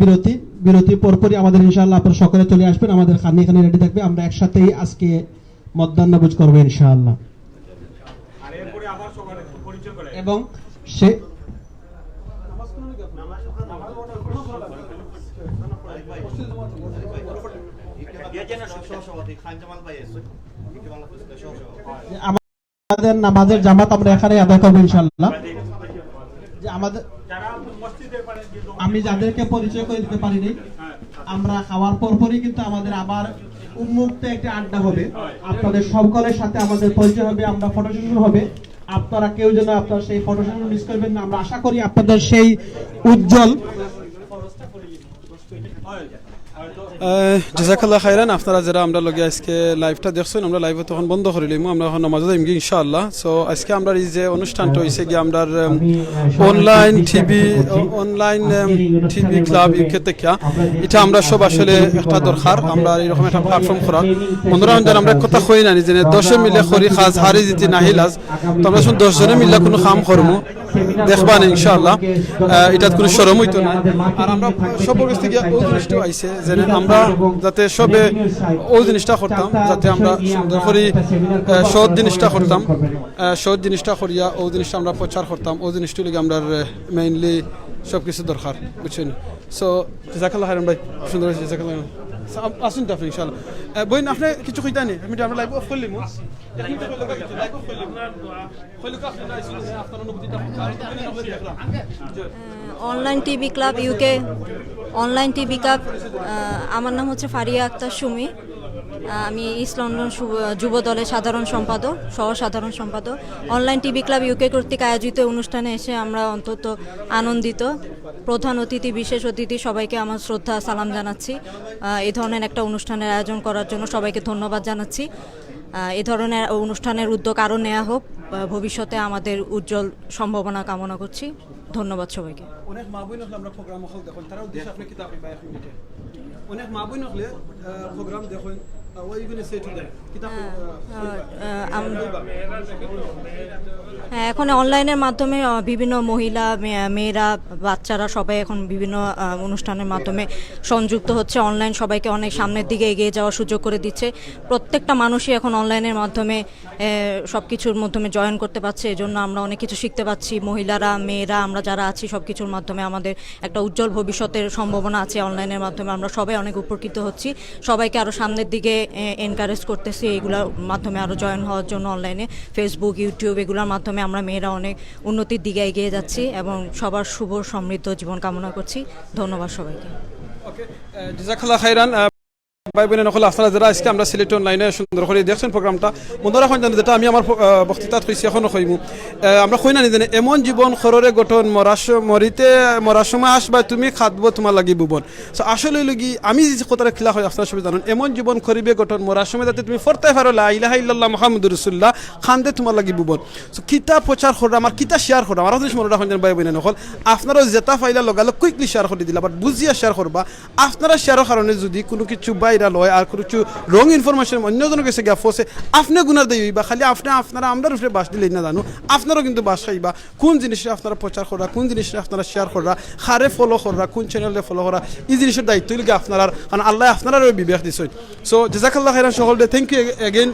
বিরতি পরপরই আমাদের ইনশাআল্লাহ আপনারা সকলে চলে আসবেন। আমাদের খানি এখানে রেডি থাকবে। আমরা একসাথেই আজকে মধ্যাহ্নভোজ করবো ইনশাআল্লাহ। এবং সে আমাদের নামাজের জামাত আমরা এখানে আদায় করবো ইনশাআল্লাহ। যে আমাদের, আমি যাদেরকে পরিচয় করে দিতে পারিনি, আমরা খাওয়ার পরপরই কিন্তু আমাদের আবার উন্মুক্ত একটা আড্ডা হবে। আপনাদের সকলের সাথে আমাদের পরিচয় হবে, আমরা ফটো সেশন হবে। আপনারা কেউ যেন আপনার সেই ফটো সেশন মিস করবেন না। আমরা আশা করি আপনাদের সেই উজ্জ্বল জাযাকাল্লাহ খাইরান। আপনারা যারা আমরা লগে আজকে লাইভটা দেখছেন, আমরা লাইভ তখন বন্ধ করে লইমু, আমরা এখন নামাজ যাইম ইনশাআল্লাহ। সো আজকে আমরা এই যে অনুষ্ঠানটা হইছে কি আমরা অনলাইন টিভি ক্লাব ইউকে থেকে, এটা আমরা সব আসলে একটা দরকার, আমরা এরকম একটা প্ল্যাটফর্ম করার। বন্ধুরা আমরা কথা কই না যে 10 মিলে খরি খাস হারি জিতি নাহিলাস, তো আমরা 10 জনে মিলে কোনো কাম করমু, দেখবা না ইনশাআল্লাহ। এটাত কোনো শরম হইতো না। আর আমরা সব অবস্থা গিয়া ওই জিনিসটা আইছে যে আমরা যাতে সবে ওই জিনিসটা করতাম, যাতে আমরা সুন্দর করে সৎ জিনিসটা করিয়া ওই জিনিসটা আমরা প্রচার করতাম। ওই জিনিসটা লিগে আমরা মেইনলি সব কিছু দরকার, বুঝছেন? সো জাযাকাল্লাহ খাইরান ভাই, সুন্দর হয়েছে, জাযাকাল্লাহ। আসুন তো আপনি ইনশাআল্লাহ। বইন আপনি কিছু কইতা নেই, আমি আমরা লাইভ অফ করলিম। Online TV club UK, online TV club, আমার নাম হচ্ছে ফারিয়া আক্তার সুমি। আমি ইস্ট লন্ডন যুব দলের সাধারণ সম্পাদক, সহ সাধারণ সম্পাদক। অনলাইন টিভি ক্লাব ইউকে কর্তৃক আয়োজিত অনুষ্ঠানে এসে আমরা অন্তত আনন্দিত। প্রধান অতিথি, বিশেষ অতিথি সবাইকে আমার শ্রদ্ধা সালাম জানাচ্ছি। এই ধরনের একটা অনুষ্ঠানের আয়োজন করার জন্য সবাইকে ধন্যবাদ জানাচ্ছি। এই ধরনের অনুষ্ঠানের উদ্যোগ আরও নেওয়া হোক, ভবিষ্যতে আমাদের উজ্জ্বল সম্ভাবনা কামনা করছি। ধন্যবাদ সবাইকে। অনেক মা বোন হলে আমরা প্রোগ্রাম হল দেখুন, তারা উদ্দেশ্যে আপনি কিতাব বা 1 মিনিটে অনেক মা বোন হলে প্রোগ্রাম দেখুন, what are you going to say to them? হ্যাঁ, এখন অনলাইনের মাধ্যমে বিভিন্ন মহিলা, মেয়েরা, বাচ্চারা সবাই এখন বিভিন্ন অনুষ্ঠানের মাধ্যমে সংযুক্ত হচ্ছে। অনলাইন সবাইকে অনেক সামনের দিকে এগিয়ে যাওয়ার সুযোগ করে দিচ্ছে। প্রত্যেকটা মানুষই এখন অনলাইনের মাধ্যমে সব কিছুর মাধ্যমে জয়েন করতে পারছে। এজন্য আমরা অনেক কিছু শিখতে পাচ্ছি। মহিলারা, মেয়েরা, আমরা যারা আছি সব কিছুর মাধ্যমে আমাদের একটা উজ্জ্বল ভবিষ্যতের সম্ভাবনা আছে। অনলাইনের মাধ্যমে আমরা সবাই অনেক উপকৃত হচ্ছি। সবাইকে আরও সামনের দিকে এনকারেজ করতেছি এগুলোর মাধ্যমে আরও জয়েন হওয়ার জন্য। অনলাইনে ফেসবুক, ইউটিউব এগুলোর মাধ্যমে আমরা মেয়েরা অনেক উন্নতির দিকে এগিয়ে যাচ্ছি এবং সবার শুভ সমৃদ্ধ জীবন কামনা করছি। ধন্যবাদ সবাইকে। ওকে, জাযাকাল্লাহ খাইরান। ভাই বোনেরা নকল আপনারা যারা আজকে আমরা সিলেট অনলাইনে সুন্দর করে দেখছেন প্রোগ্রামটা, বন্ধুরা এখন জানেন যেটা আমি আমার বক্তৃতাত কইছি এখনো কইমু, আমরা কই না জানি এমন জীবন খররে গঠন মরার সময় আসবা তুমি খাদব তোমার লাগি ভুবন। সো আসলে লগি আমি যে কথাটা খিলা হয় আপনারা সবাই জানেন, এমন জীবন করিবে গঠন মরার সময় যাতে তুমি ফরতে পারো লা ইলাহা ইল্লাল্লাহ মুহাম্মাদুর রাসূলুল্লাহ, খান্দে তোমার লাগি ভুবন। সো কিতা প্রচার করা, আমার কিতা শেয়ার করা, আমার জিনিস মনে রাখুন ভাই বোনেরা নকল, আপনারাও যেটা ফাইলা লগালে কুইকলি শেয়ার করে দিলা, বাট বুঝিয়া শেয়ার করবা। আপনারা শেয়ারের কারণে যদি কোনো কিছু ভাইরাল হয় আর কিছু রং ইনফরমেশন অন্যজনের কাছে গিয়া ফসে, আপনি গুনার দেই বা খালি আপনারা আমরা উপরে বাস দিলেই না জানো, আপনারাও কিন্তু বাস খাইবা। কোন জিনিসটা আপনারা প্রচার করা, কোন জিনিসটা আপনারা শেয়ার করা, হারে ফলো করা, কোন চ্যানেলে ফলো করা, এই জিনিসের দায়িত্ব লিগে আপনারা, কারণ আল্লাহ আপনারাও বিবেক দিছেন। সো জাযাকাল্লাহ খাইরান সকলকে থ্যাংক ইউ এগেইন।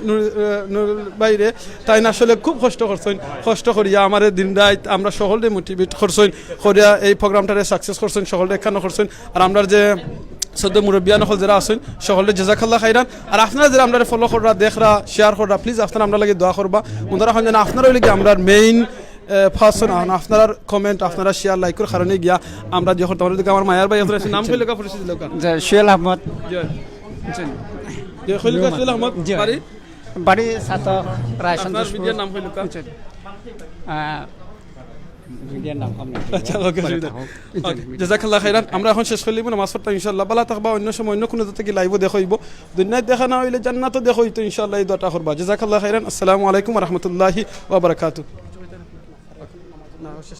বাইরে তাই না আসলে খুব কষ্ট করছেন, কষ্ট করিয়া আমার দিন রাত আমরা সকলকে মোটিভেট করছেন, করিয়া এই প্রোগ্রামটারে সাকসেস করছেন, সকলকে এখানে করছেন। আর আমরা যে সদ্য মুরব্বিয়ান হল যারা আছেন সকলে জাযাকাল্লাহ খাইরান। আর আপনারা যারা আমরা ফলো করা, দেখরা, শেয়ার করা, প্লিজ আপনারা আমরা লাগে দোয়া করবা। বন্ধুরা এখন যেন আপনারা লাগে আমরা মেইন পার্সন, আপনারা কমেন্ট, আপনারা শেয়ার, লাইকের কারণে গিয়া আমরা যখন তোমার দিকে আমার মায়ার ভাই আপনার নাম কইলে পরিচিত লোক সোহেল আহমদ, সোহেল আহমদ বাড়ি সাত রায় সন্তোষ, ভিডিওর নাম কইলো জাযাকাল্লাহ খাইরান। আমরা এখন শেষ করলিব নামাজ পড়তাম ইনশাআল্লাহ। বালা থাকবা, অন্য সময় অন্য কোনো থেকে লাইভ দেখাইব, দুনিয়ায় দেখা না হইলে জান্নাতও দেখাইতো ইনশাআল্লাহ। এই দোয়াটা করবা। জাযাকাল্লাহ খাইরান। আসসালামু আলাইকুম ওয়া রাহমাতুল্লাহি ওয়া বারাকাতুহু।